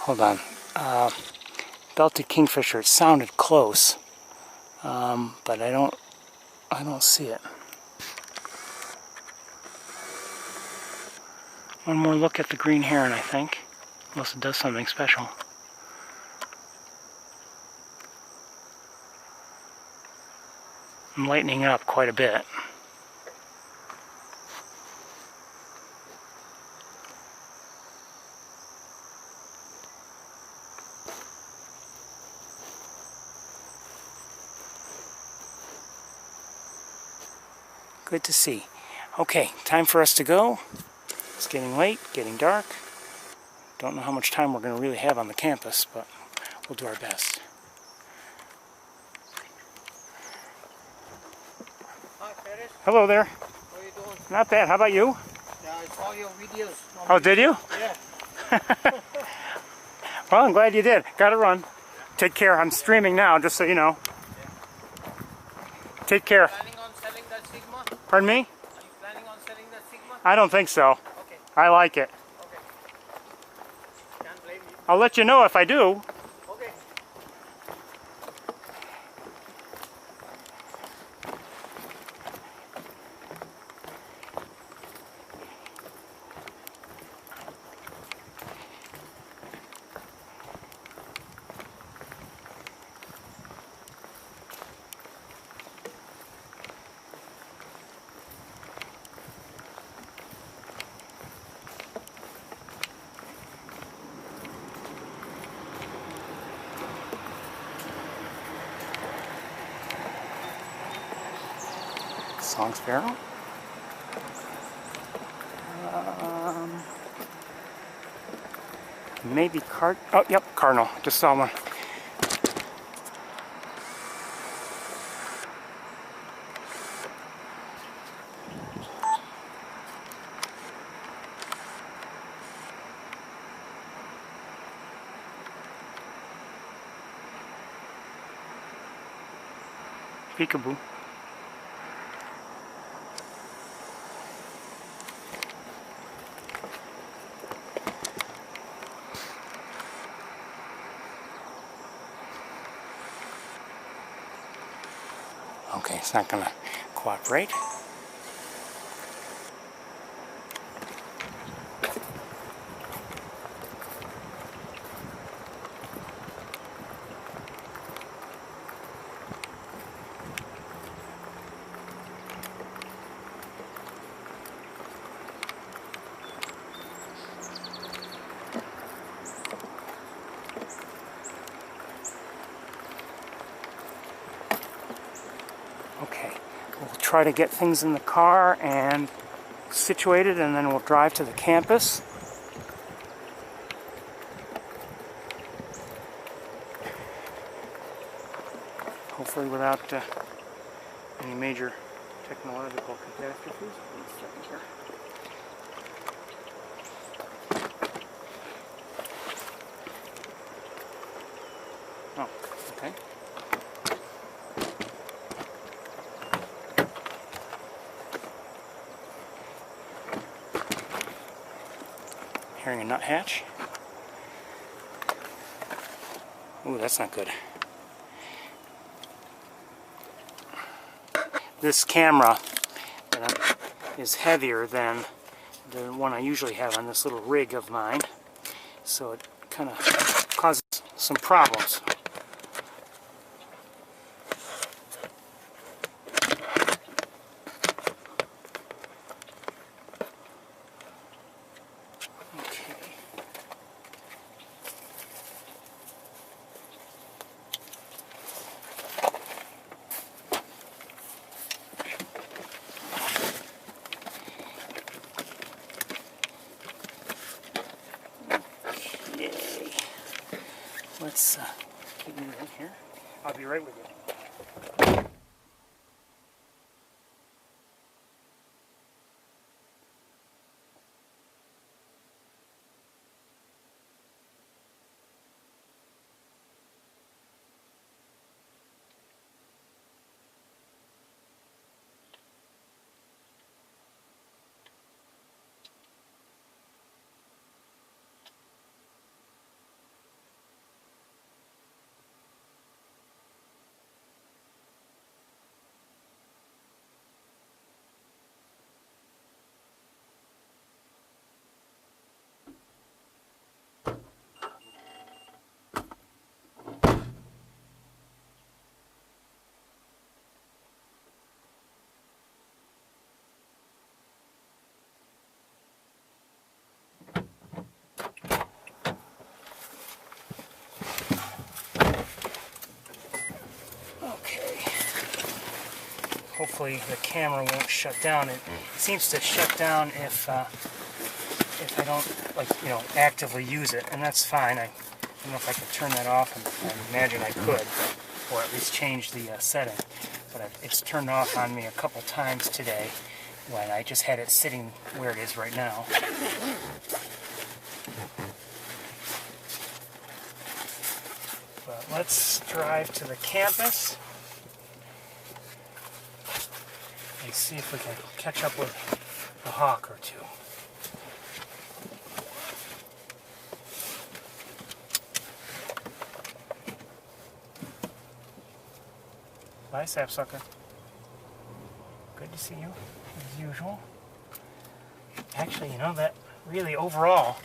Hold on. Belted kingfisher. It sounded close, but I don't see it. One more look at the green heron, I think, unless it does something special. I'm lightening it up quite a bit. Good to see. Okay, time for us to go. It's getting late, getting dark. Don't know how much time we're going to really have on the campus, but we'll do our best. Hi, Ferris. Hello there. How are you doing? Not bad. How about you? Yeah, I saw your videos. Oh, did you? Yeah. Well, I'm glad you did. Gotta run. Take care. I'm streaming now, just so you know. Take care. Planning on selling that Sigma? Pardon me? Are you planning on selling that Sigma? I don't think so. Okay. I like it. Okay. Can't blame you. I'll let you know if I do. Okay. Song Sparrow? Maybe oh, yep, Cardinal. Just saw one. Peekaboo. Okay, it's not gonna cooperate. Okay, we'll try to get things in the car and situated, and then we'll drive to the campus. Hopefully without any major technological catastrophes. One second here. Oh, okay. Hearing a nuthatch. Ooh, that's not good. This camera is heavier than the one I usually have on this little rig of mine, so it kind of causes some problems. Let's get you in here. I'll be right with you. hopefully the camera won't shut down. It seems to shut down if I don't, like, you know, actively use it, and that's fine. I don't know if I can turn that off, and I imagine I could, or at least change the setting. But it's turned off on me a couple times today when I just had it sitting where it is right now. But let's drive to the campus and see if we can catch up with a hawk or two. Bye, sapsucker. Good to see you, as usual. Actually, you know, that really overall,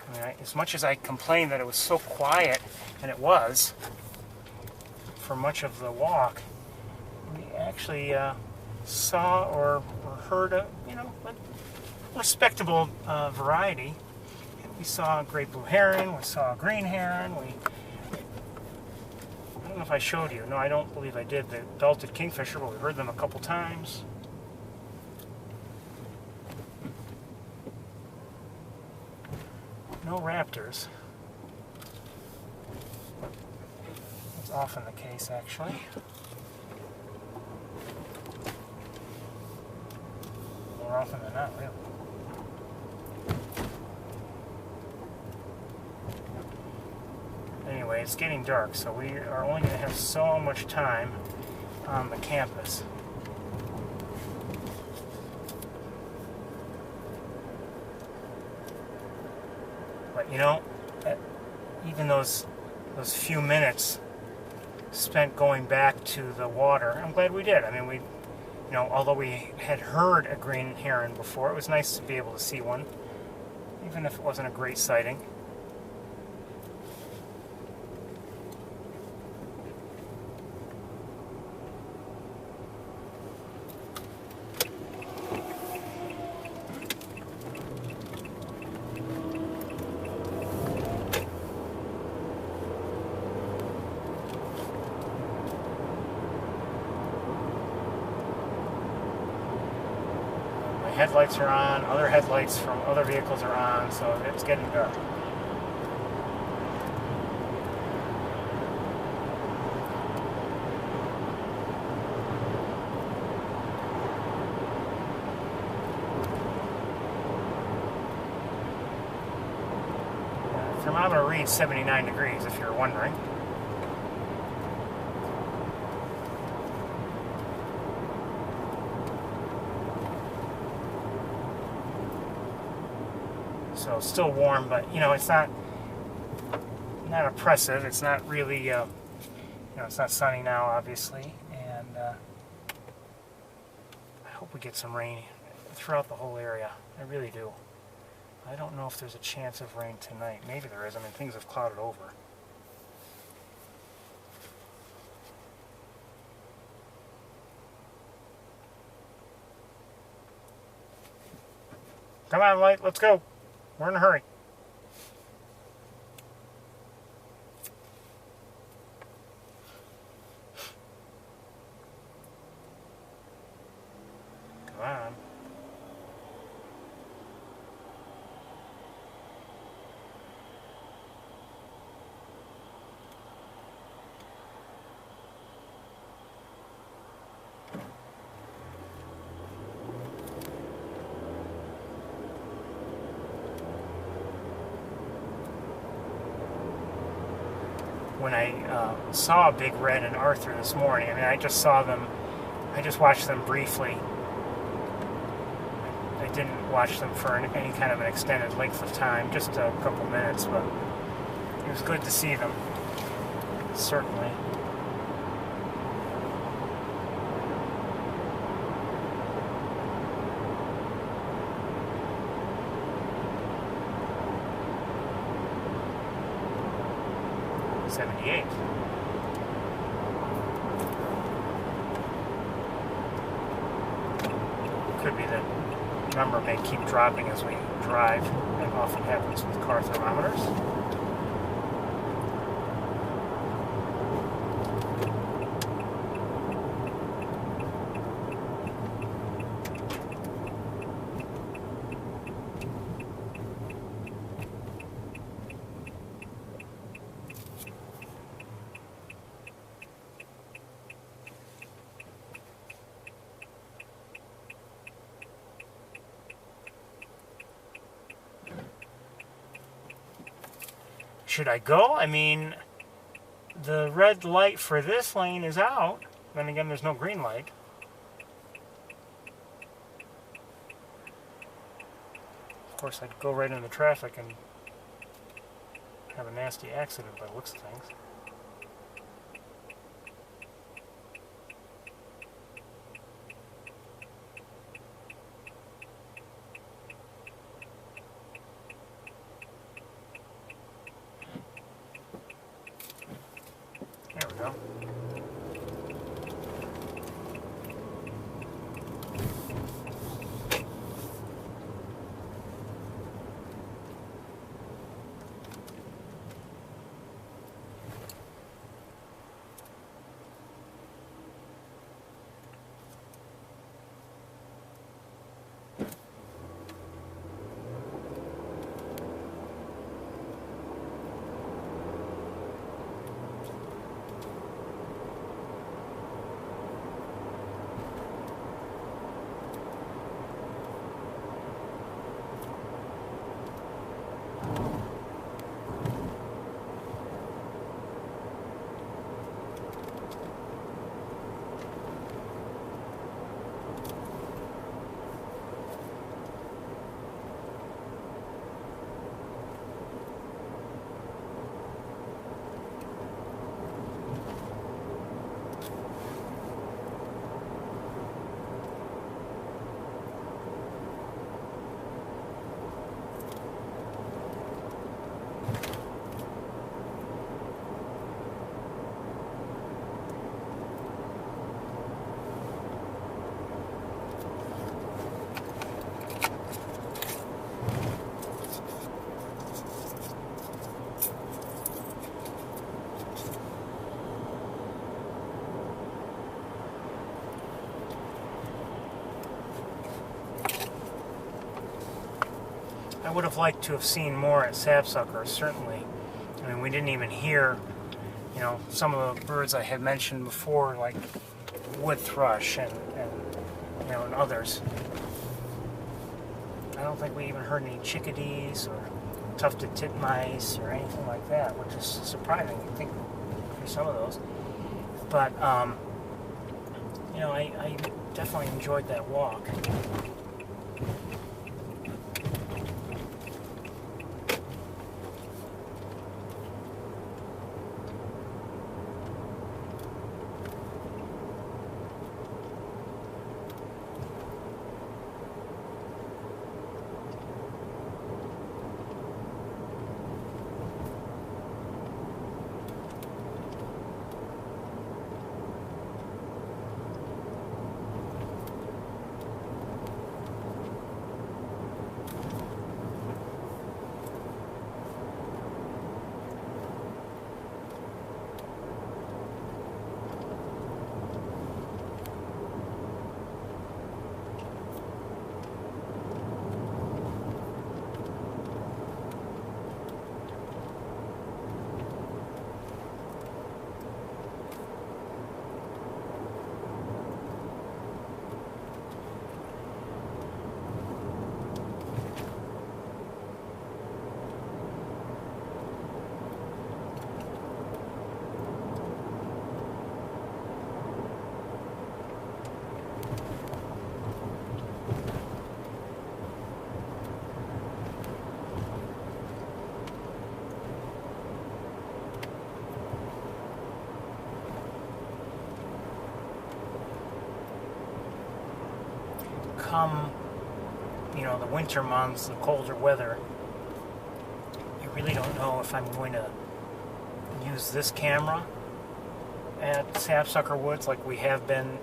I mean, as much as I complained that it was so quiet, and it was, for much of the walk, we actually saw or heard a, you know, a respectable variety. We saw a great blue heron, we saw a green heron, I don't know if I showed you. No, I don't believe I did. The belted kingfisher, but we heard them a couple times. No raptors. That's often the case, actually. More often than not, really. Anyway, it's getting dark, so we are only going to have so much time on the campus. But you know, even those few minutes spent going back to the water, I'm glad we did. I mean, you know, although we had heard a green heron before, it was nice to be able to see one, even if it wasn't a great sighting. Headlights are on, other headlights from other vehicles are on, so it's getting dark. The thermometer reads 79 degrees, if you're wondering. So still warm, but you know, it's not oppressive. It's not really, you know, it's not sunny now, obviously, and I hope we get some rain throughout the whole area. I really do. I don't know if there's a chance of rain tonight. Maybe there is. I mean, things have clouded over. Come on, Light, let's go. We're in a hurry. Come on. When I saw Big Red and Arthur this morning, I mean, I just saw them, I just watched them briefly. I didn't watch them for any kind of an extended length of time, just a couple minutes, but it was good to see them, certainly. Could be that number may keep dropping as we drive. That often happens with car thermometers. should I go? I mean, the red light for this lane is out. Then again, there's no green light. Of course, I'd go right into traffic and have a nasty accident by the looks of things. There we go. I would have liked to have seen more at Sapsucker, certainly. I mean, we didn't even hear, some of the birds I had mentioned before, like wood thrush and others. I don't think we even heard any chickadees or tufted titmice or anything like that, which is surprising, I think, for some of those. But, I definitely enjoyed that walk. Come, the winter months, the colder weather, I really don't know if I'm going to use this camera at Sapsucker Woods like we have been,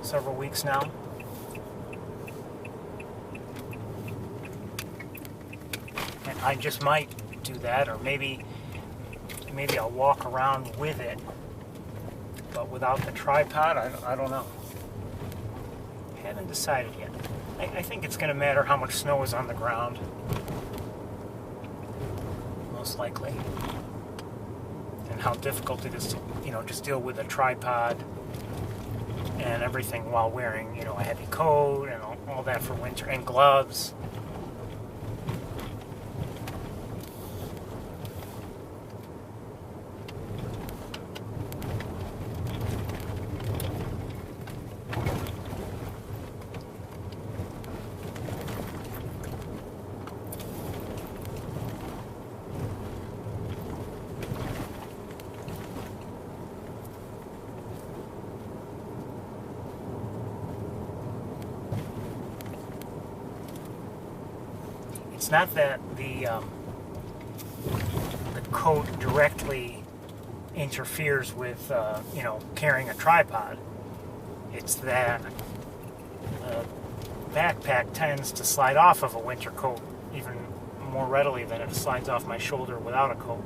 several weeks now. And I just might do that, or maybe I'll walk around with it, but without the tripod. I don't know. Haven't decided yet. I think it's going to matter how much snow is on the ground, most likely, and how difficult it is to, just deal with a tripod and everything while wearing, a heavy coat and all that for winter, and gloves. it's not that the coat directly interferes with carrying a tripod. It's that the backpack tends to slide off of a winter coat even more readily than it slides off my shoulder without a coat.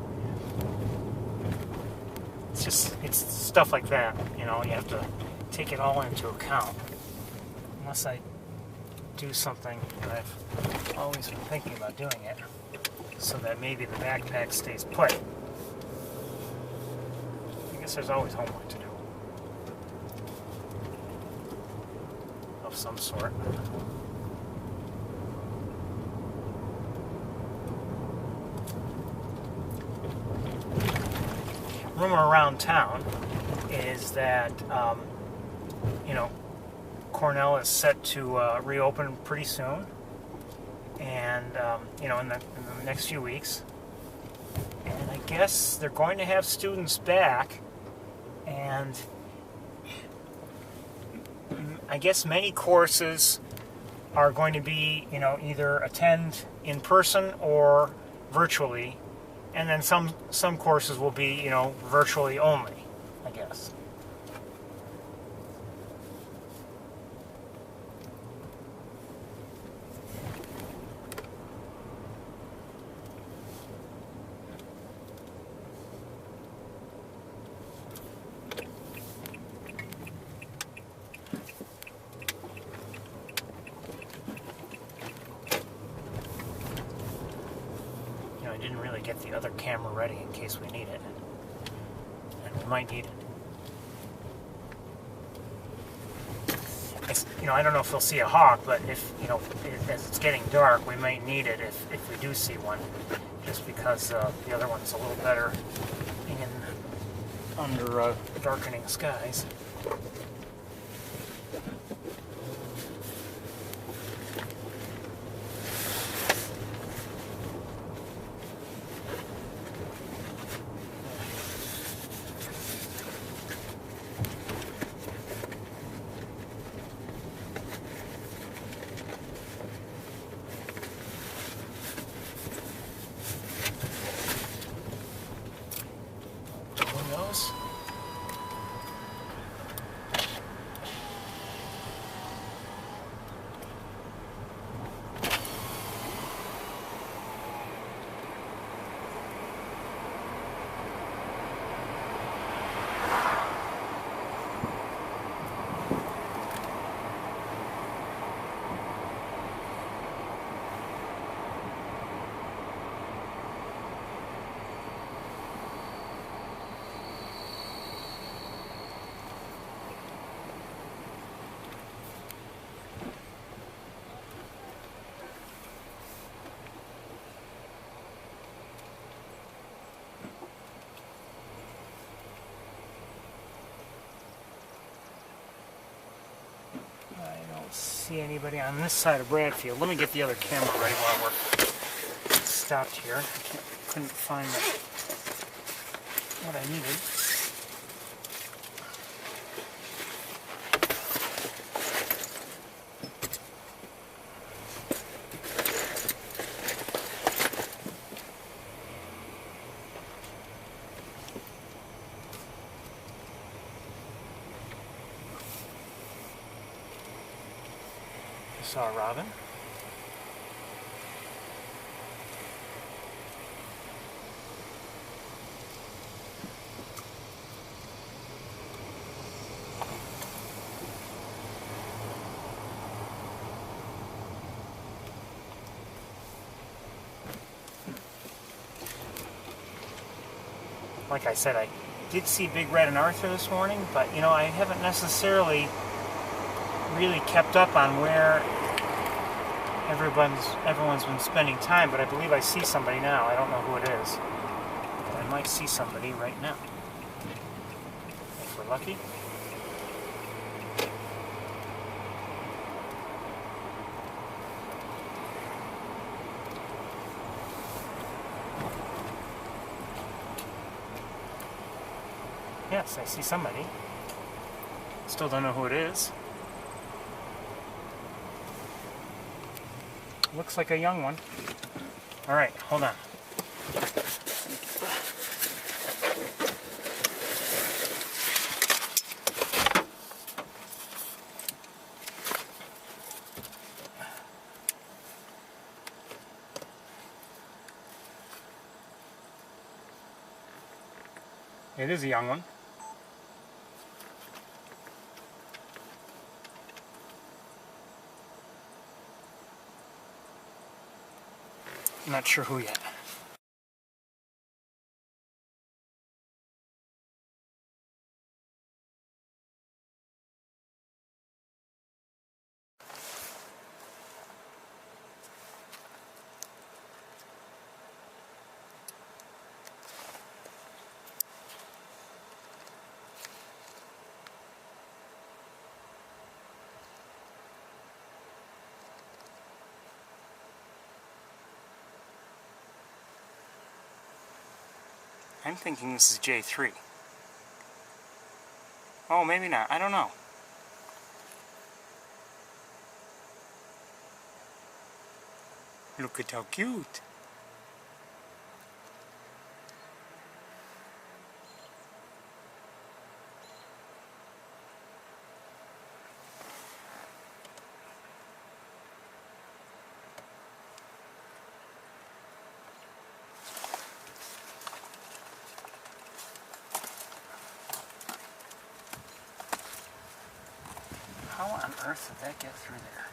It's stuff like that, you have to take it all into account. Unless I do something that I've always been thinking about doing it, so that maybe the backpack stays put. I guess there's always homework to do. Of some sort. Rumor around town is that, Cornell is set to reopen pretty soon, and in the next few weeks. And I guess they're going to have students back, and I guess many courses are going to be, either attend in person or virtually, and then some courses will be, virtually only, I guess. I didn't really get the other camera ready in case we need it. And we might need it. I don't know if we'll see a hawk, but if, as it's getting dark, we might need it if we do see one. Just because the other one's a little better under darkening skies. See anybody on this side of Bradfield. Let me get the other camera ready while we're stopped here. Couldn't find what I needed. Saw a robin. Like I said, I did see Big Red and Arthur this morning, but I haven't necessarily really kept up on where everyone's been spending time, but I believe I see somebody now. I don't know who it is, but I might see somebody right now, if we're lucky. Yes, I see somebody. Still don't know who it is. Looks like a young one. All right, hold on. It is a young one. I'm not sure who yet. I'm thinking this is J3. Oh, maybe not. I don't know. Look at how cute. How on earth did that get through there?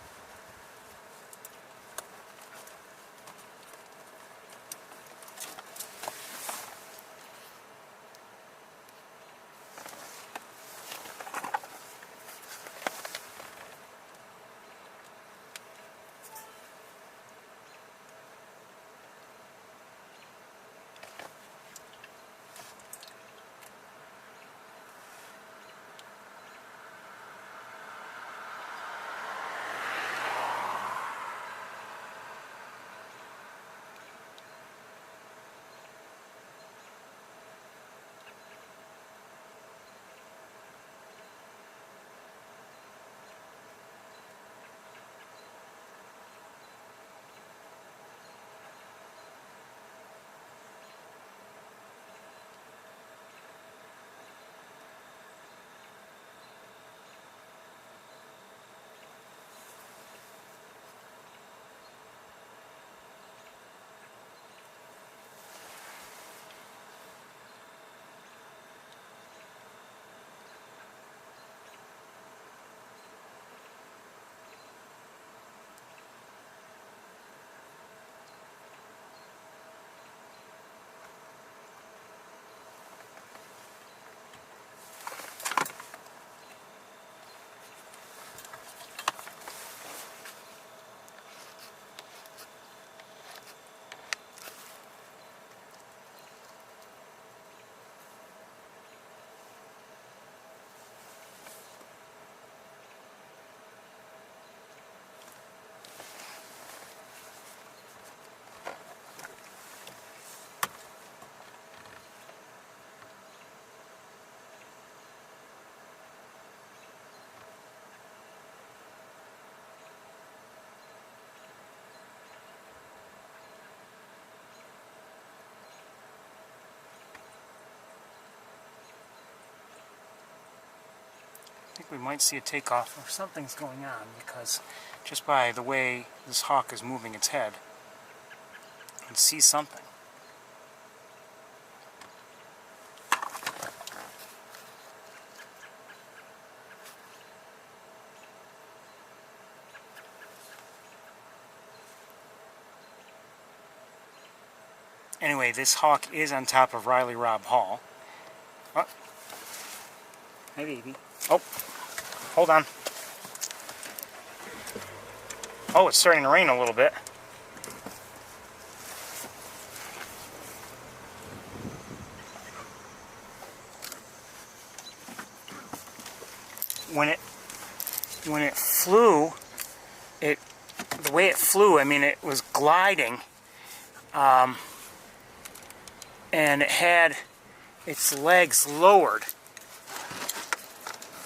I think we might see a takeoff or something's going on, because just by the way this hawk is moving its head, you can see something. Anyway, this hawk is on top of Riley Robb Hall. Oh. Hey, baby. Oh, hold on. Oh, it's starting to rain a little bit. When it flew, the way it flew, I mean, it was gliding, and it had its legs lowered,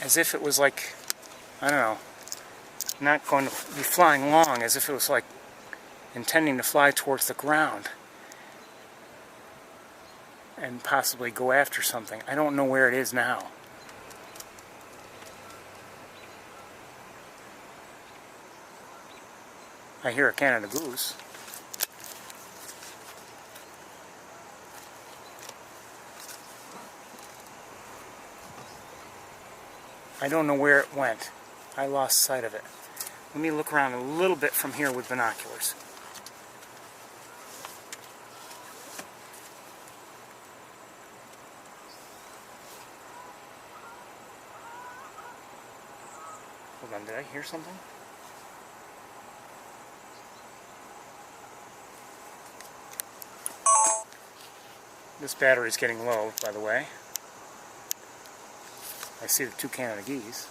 as if it was like, I don't know, not going to be flying long, as if it was like intending to fly towards the ground and possibly go after something. I don't know where it is now. I hear a Canada goose. I don't know where it went. I lost sight of it. Let me look around a little bit from here with binoculars. Hold on, did I hear something? This battery's getting low, by the way. I see the 2 Canada geese.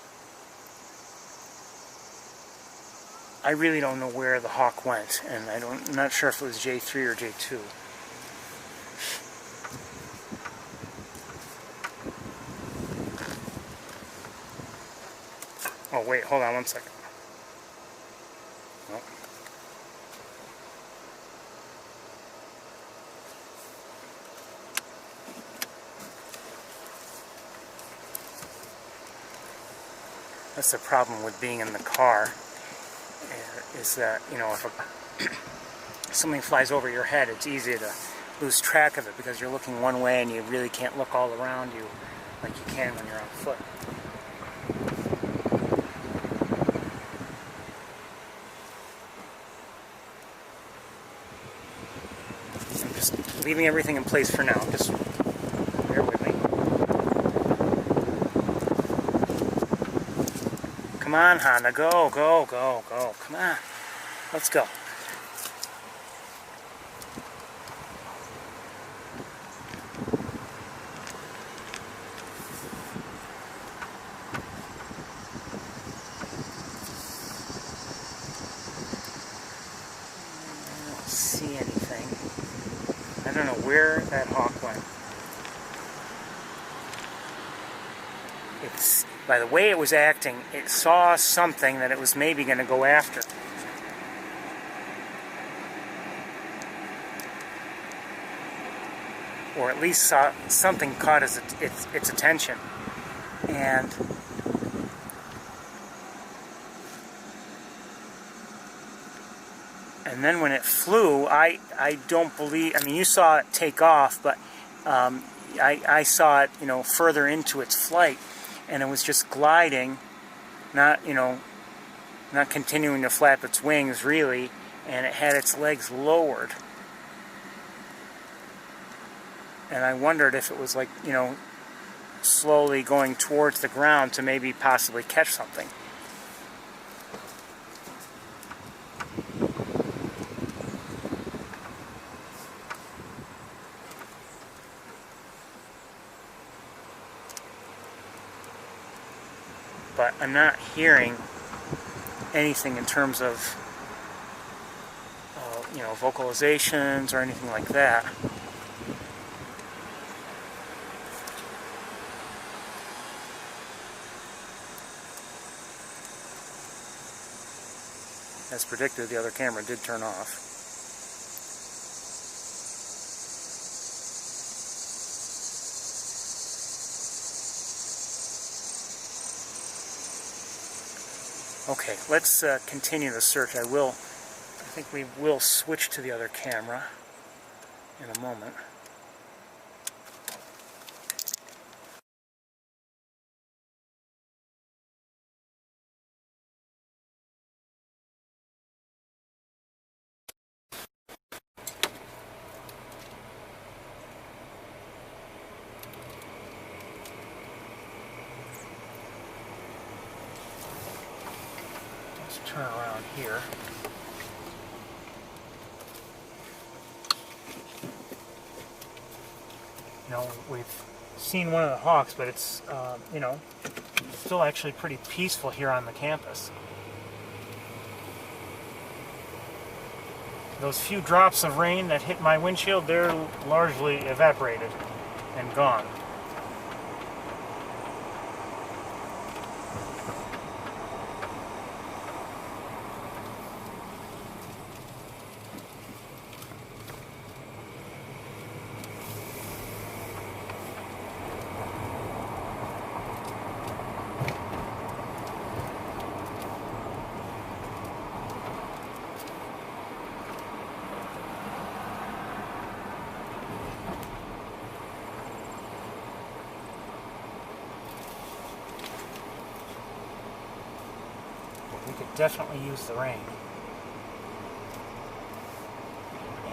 I really don't know where the hawk went, and I'm not sure if it was J3 or J2. Oh wait, hold on one second. Nope. That's the problem with being in the car, is that, you know, if something flies over your head, it's easy to lose track of it because you're looking one way and you really can't look all around you like you can when you're on foot. I'm just leaving everything in place for now. Just bear with me. Come on, Honda, go, go, go, go. Come on. Let's go. I don't see anything. I don't know where that hawk went. It's, by the way it was acting, it saw something that it was maybe going to go after. Or at least saw something caught its attention. And then when it flew, I don't believe, I mean, you saw it take off, but I saw it, you know, further into its flight, and it was just gliding, not, you know, not continuing to flap its wings really, and it had its legs lowered. And I wondered if it was, like, you know, slowly going towards the ground to maybe possibly catch something. But I'm not hearing anything in terms of, you know, vocalizations or anything like that. As predicted, the other camera did turn off. Okay, let's continue the search. I think we will switch to the other camera in a moment. Turn around here. You know, we've seen one of the hawks, but it's, you know, still actually pretty peaceful here on the campus. Those few drops of rain that hit my windshield, they're largely evaporated and gone. We could definitely use the rain.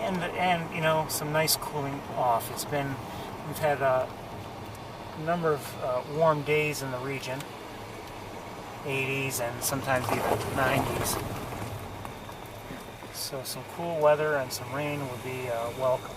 And you know, some nice cooling off. We've had a number of warm days in the region, 80s and sometimes even 90s. So some cool weather and some rain would be welcome.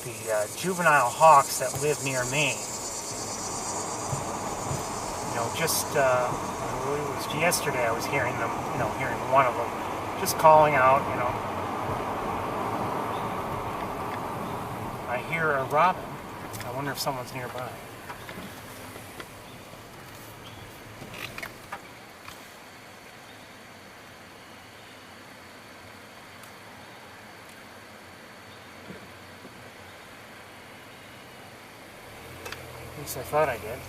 The juvenile hawks that live near Maine. You know, it was yesterday I was hearing them, hearing one of them just calling out, I hear a robin. I wonder if someone's nearby. At least I thought I did.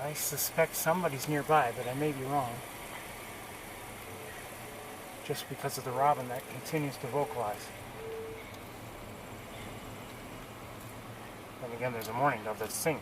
I suspect somebody's nearby, but I may be wrong. Just because of the robin that continues to vocalize. And again, there's a mourning dove that's singing.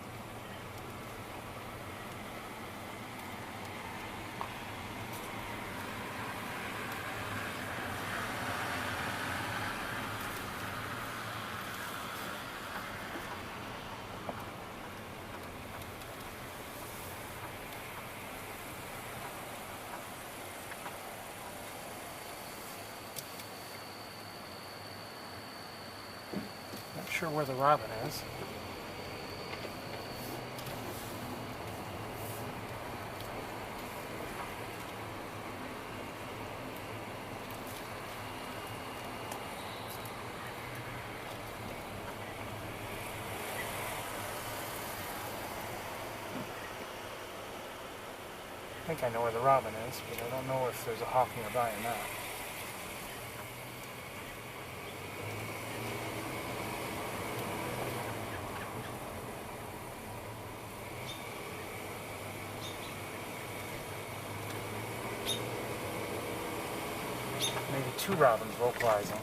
Not sure where the robin is. I think I know where the robin is, but I don't know if there's a hawk nearby or not. Maybe two robins vocalizing.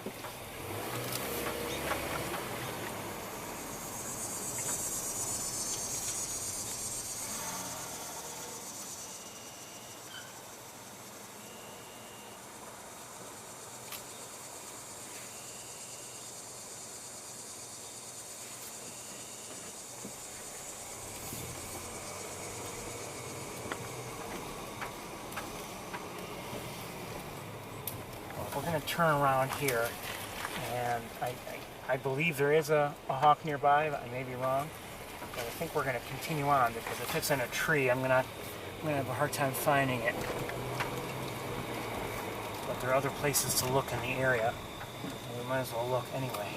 We're going to turn around here, and I believe there is a hawk nearby. I may be wrong, but I think we're going to continue on because if it's in a tree, I'm going to have a hard time finding it. But there are other places to look in the area, and we might as well look anyway.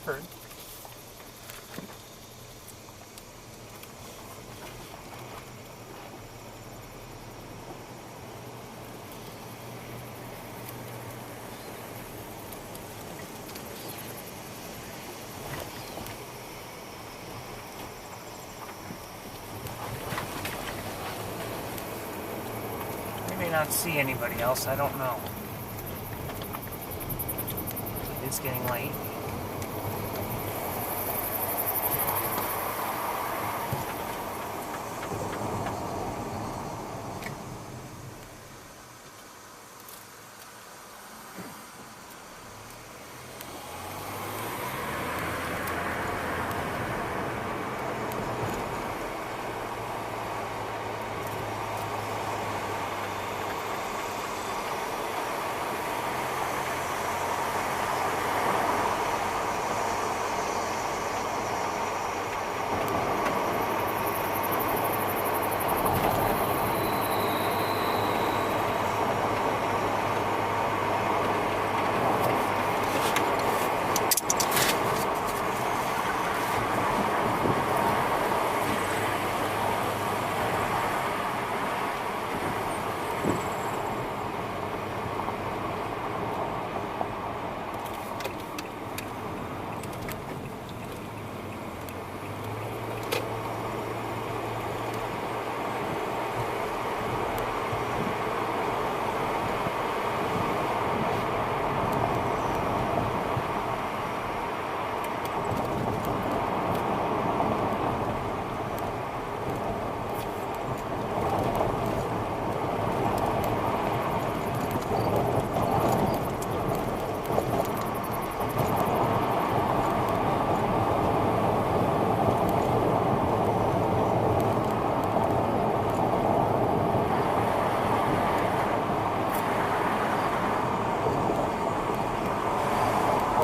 heard. May not see anybody else, I don't know. It's getting late.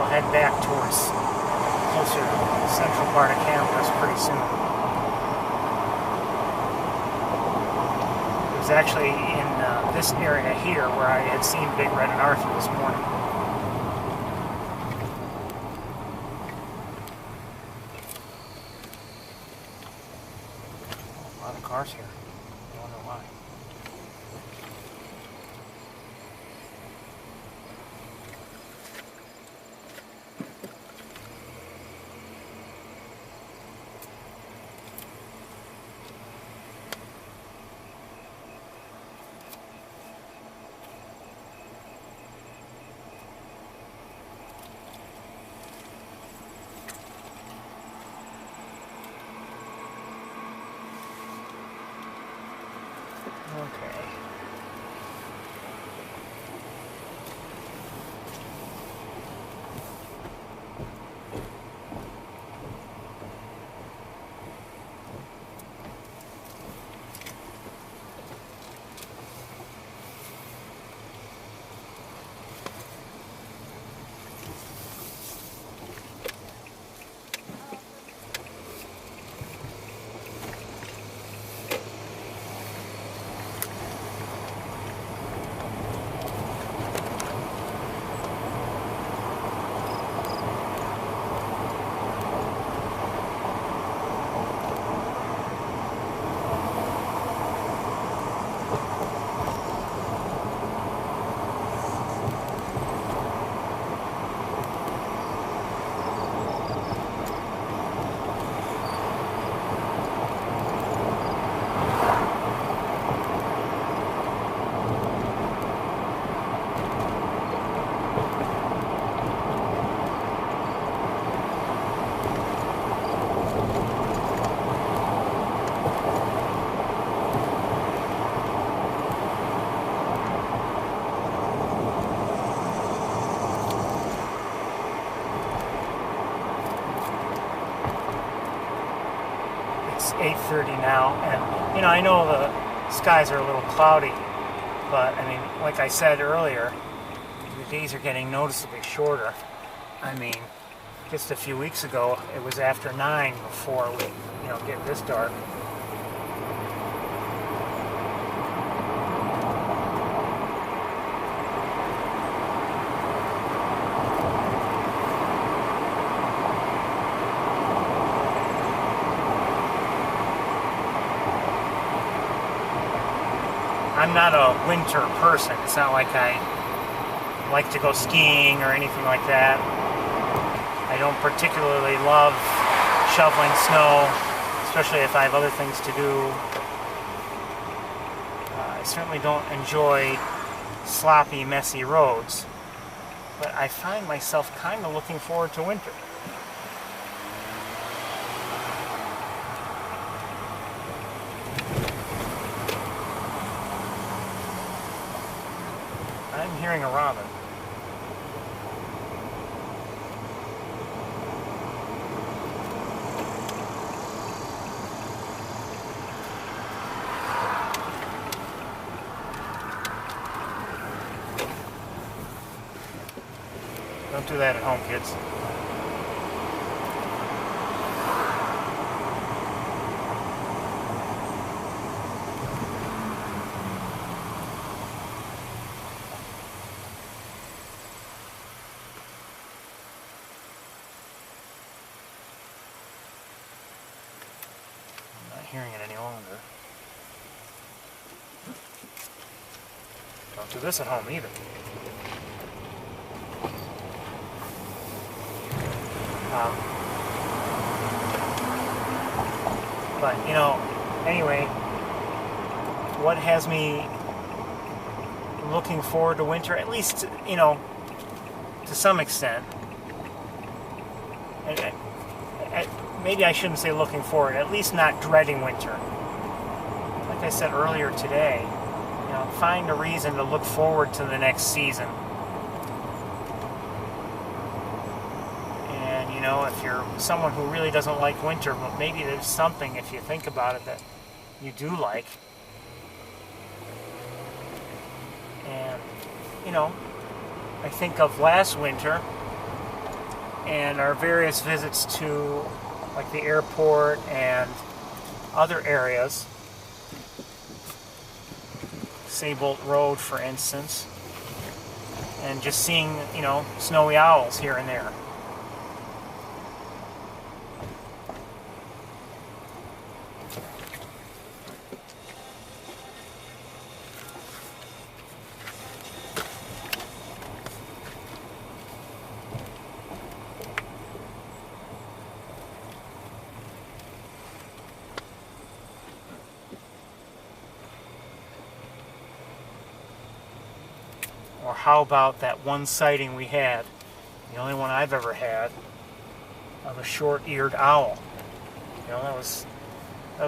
Head back towards closer to the central part of campus pretty soon. It was actually in this area here where I had seen Big Red and Arthur this morning. A lot of cars here. I wonder why. Okay. It's 8:30 now, and you know, I know the skies are a little cloudy, but I mean, like I said earlier, the days are getting noticeably shorter. I mean, just a few weeks ago, it was after 9 before we, get this dark. I'm not a winter person. It's not like I like to go skiing or anything like that. I don't particularly love shoveling snow, especially if I have other things to do. I certainly don't enjoy sloppy, messy roads, but I find myself kind of looking forward to winter. I'm hearing a robin. Don't do that at home, kids. I'm not hearing it any longer. Don't do this at home either. But, you know, anyway, what has me looking forward to winter, at least, you know, to some extent, and maybe I shouldn't say looking forward, at least not dreading winter. Like I said earlier today, you know, find a reason to look forward to the next season. You know, if you're someone who really doesn't like winter, but maybe there's something, if you think about it, that you do like. And, you know, I think of last winter and our various visits to, like, the airport and other areas. Saybolt Road, for instance. And just seeing, you know, snowy owls here and there. Or how about that one sighting we had, the only one I've ever had, of a short-eared owl. You know, that was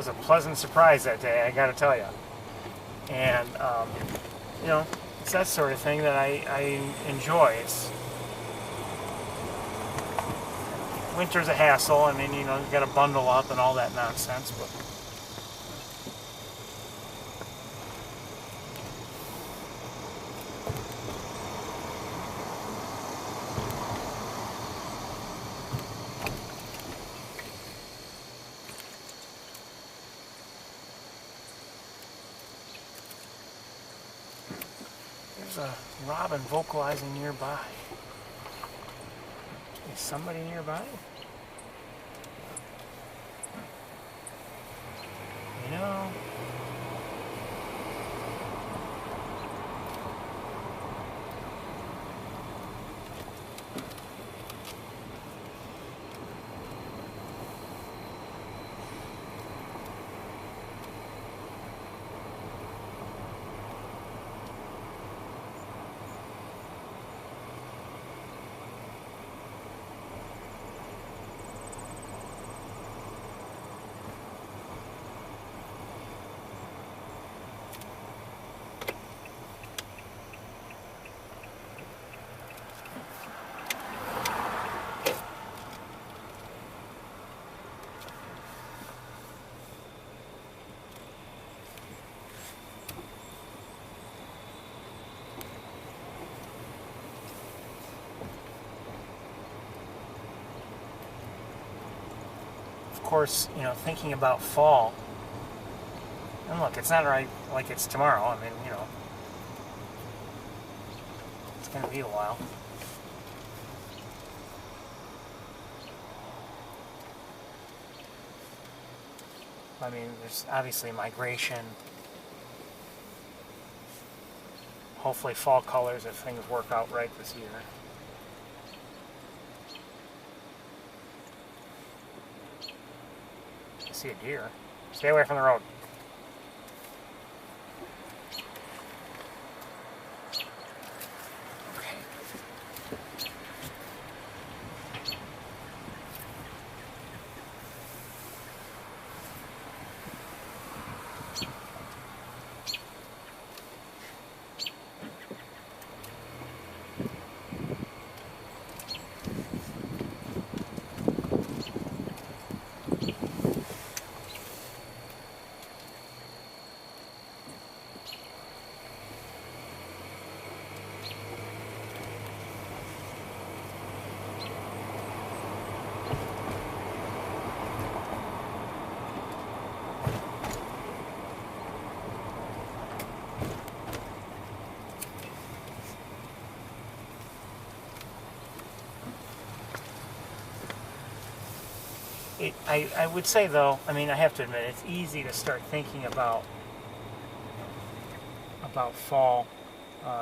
a pleasant surprise that day, I gotta tell you. And, you know, it's that sort of thing that I enjoy. Winter's a hassle. I mean, you know, you've got to bundle up and all that nonsense, but there's a robin vocalizing nearby. Is somebody nearby? You know, of course, you know, thinking about fall. And look, it's not right like it's tomorrow. I mean, you know, it's going to be a while. I mean, there's obviously migration hopefully fall colors if things work out right this year. I see a deer. Stay away from the road. I would say though, I mean, I have to admit, it's easy to start thinking about fall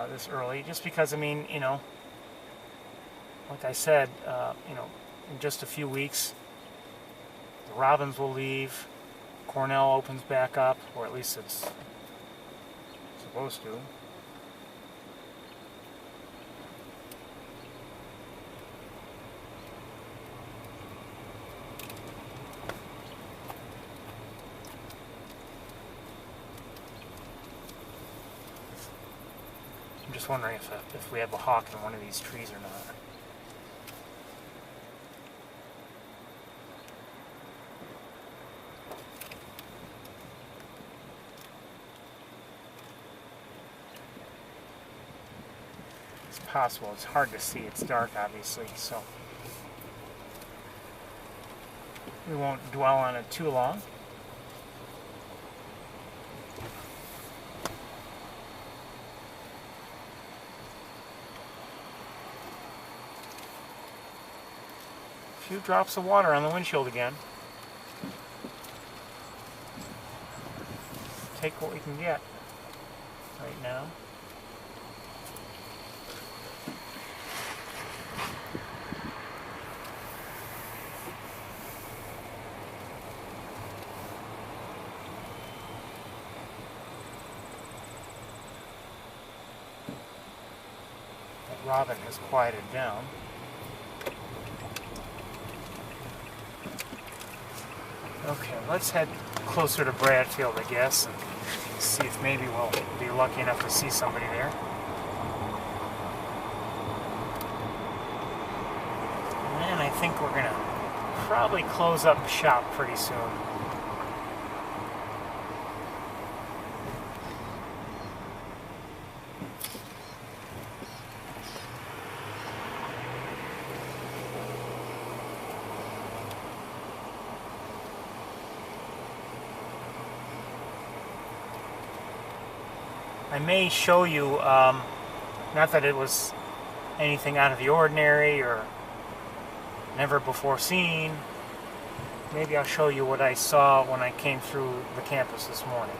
this early, just because, I mean, you know, like I said, you know, in just a few weeks, the robins will leave, Cornell opens back up, or at least it's supposed to. I'm just wondering if we have a hawk in one of these trees or not. It's possible. It's hard to see. It's dark, obviously, so we won't dwell on it too long. A few drops of water on the windshield again. Take what we can get right now. That robin has quieted down. Okay, let's head closer to Bradfield, I guess, and see if maybe we'll be lucky enough to see somebody there. And then I think we're gonna probably close up shop pretty soon. I may show you, not that it was anything out of the ordinary or never before seen. Maybe I'll show you what I saw when I came through the campus this morning.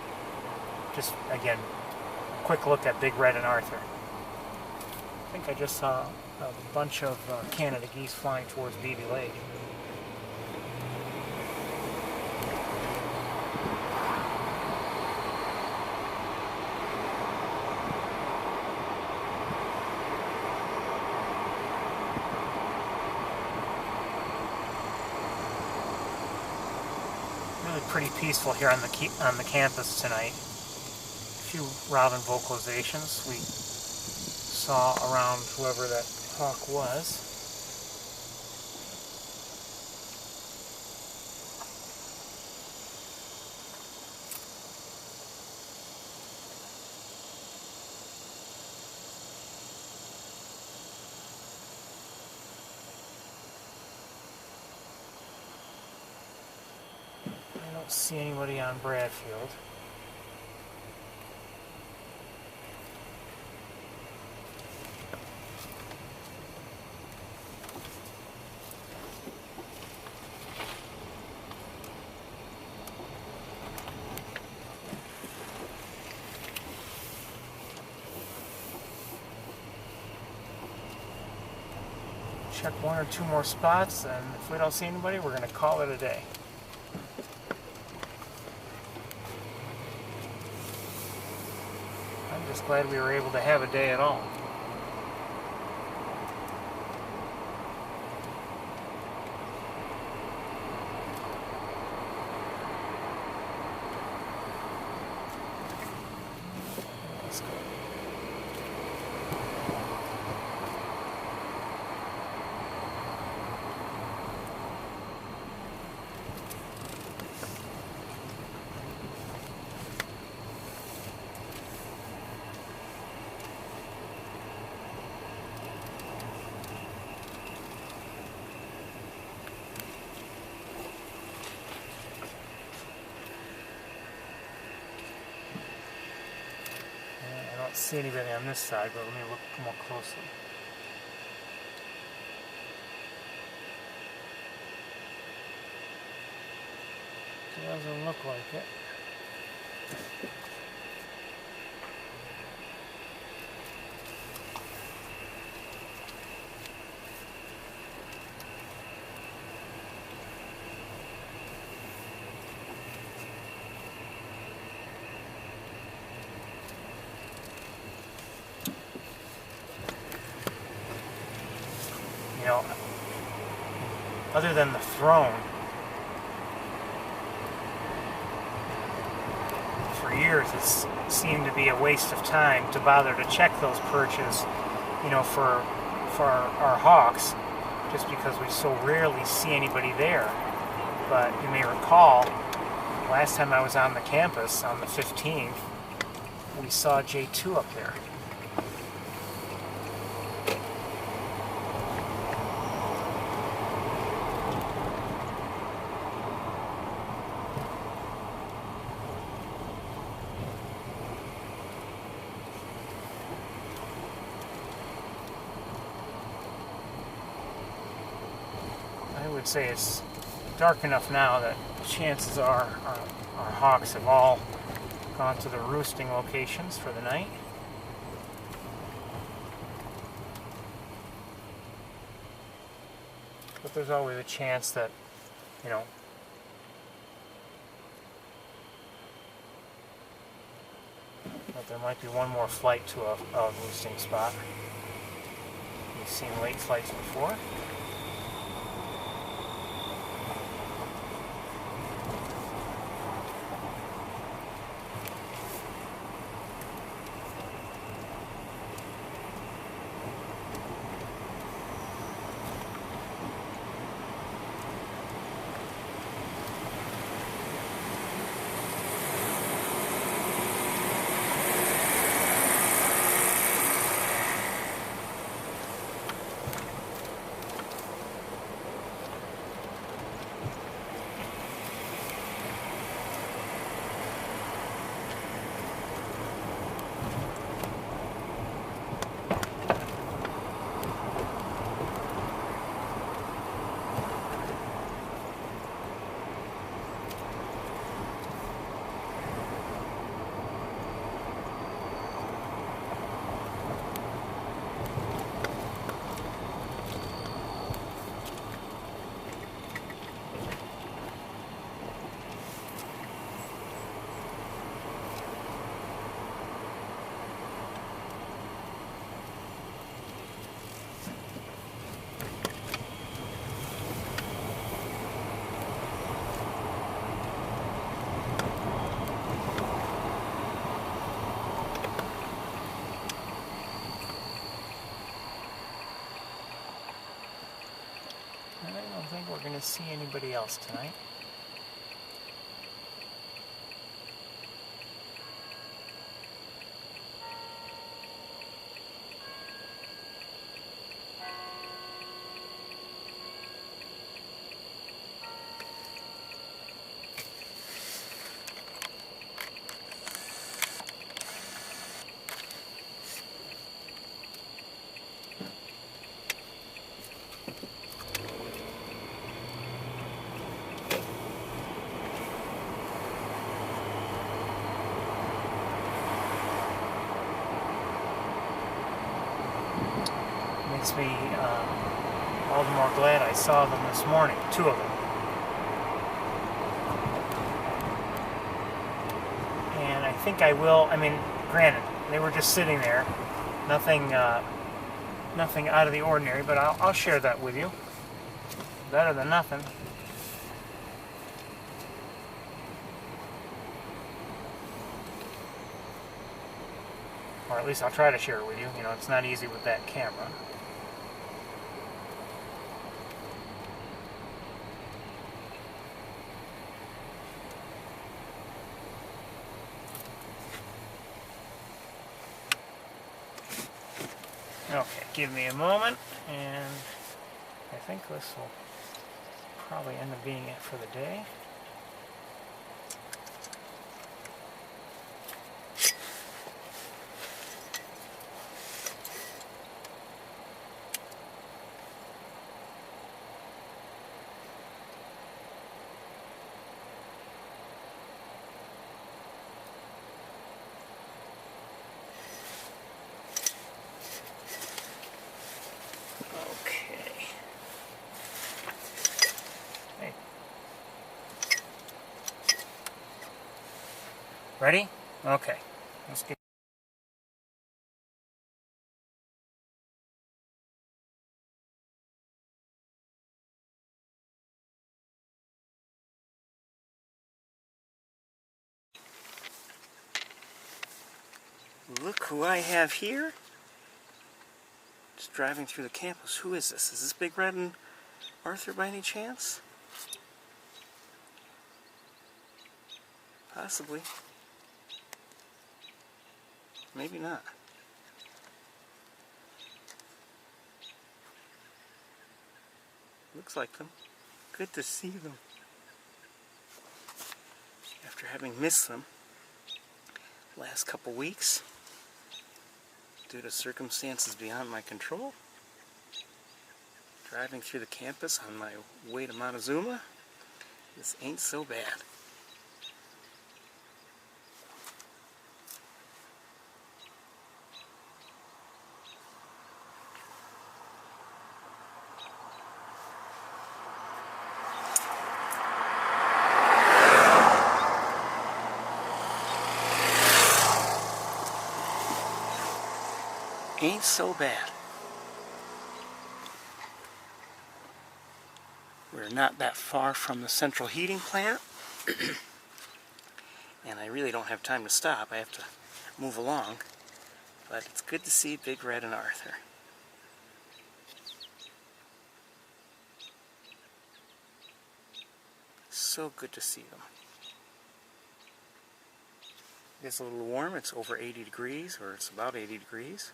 Just, again, a quick look at Big Red and Arthur. I think I just saw a bunch of Canada geese flying towards Beebe Lake. Pretty peaceful here on the campus tonight. A few robin vocalizations we saw around whoever that hawk was. I don't see anybody on Bradfield. check one or two more spots, and if we don't see anybody, we're going to call it a day. I'm just glad we were able to have a day at all. Let's go. I don't see anybody on this side, but let me look more closely. Doesn't look like it. You know, other than the throne, for years it's seemed to be a waste of time to bother to check those perches, you know, for our hawks, just because we so rarely see anybody there. But you may recall, last time I was on the campus on the 15th, we saw J2 up there. I would say it's dark enough now that chances are our hawks have all gone to the roosting locations for the night. But there's always a chance that, you know, that there might be one more flight to a roosting spot. We've seen late flights before. I don't think we're going to see anybody else tonight. Makes me All the more glad I saw them this morning, 2 of them. And I think I will, I mean, granted, they were just sitting there, nothing out of the ordinary, but I'll share that with you. Better than nothing. Or at least I'll try to share it with you. You know, it's not easy with that camera. Okay, give me a moment, and I think this will probably end up being it for the day. Ready? Okay. Let's get. Look who I have here. Just driving through the campus. Who is this? Is this Big Red and Arthur by any chance? Possibly. Maybe not. Looks like them. Good to see them. After having missed them last couple weeks due to circumstances beyond my control. Driving through the campus on my way to Montezuma. This ain't so bad. Ain't so bad. We're not that far from the central heating plant. And I really don't have time to stop. I have to move along. But it's good to see Big Red and Arthur. So good to see them. It's a little warm. It's over 80 degrees, or it's about 80 degrees.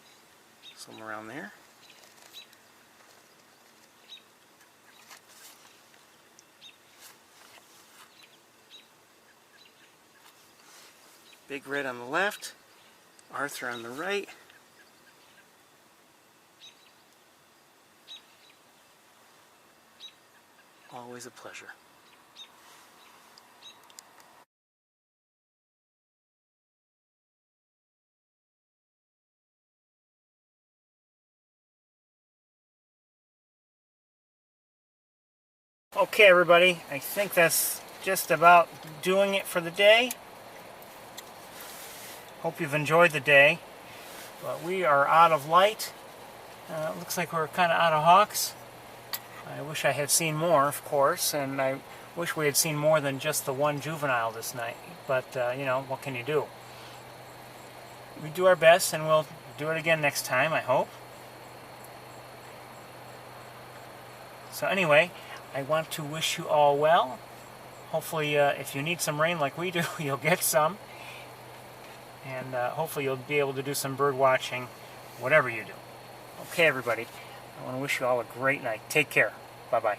Somewhere around there. Big Red on the left, Arthur on the right. Always a pleasure. Okay, everybody, I think that's just about doing it for the day. Hope you've enjoyed the day. But we are out of light. Looks like we're kind of out of hawks. I wish I had seen more, of course, and I wish we had seen more than just the one juvenile this night. But, you know, what can you do? We do our best, and we'll do it again next time, I hope. So anyway, I want to wish you all well. Hopefully, if you need some rain like we do, you'll get some. And hopefully you'll be able to do some bird watching, whatever you do. Okay, everybody, I want to wish you all a great night. Take care. Bye-bye.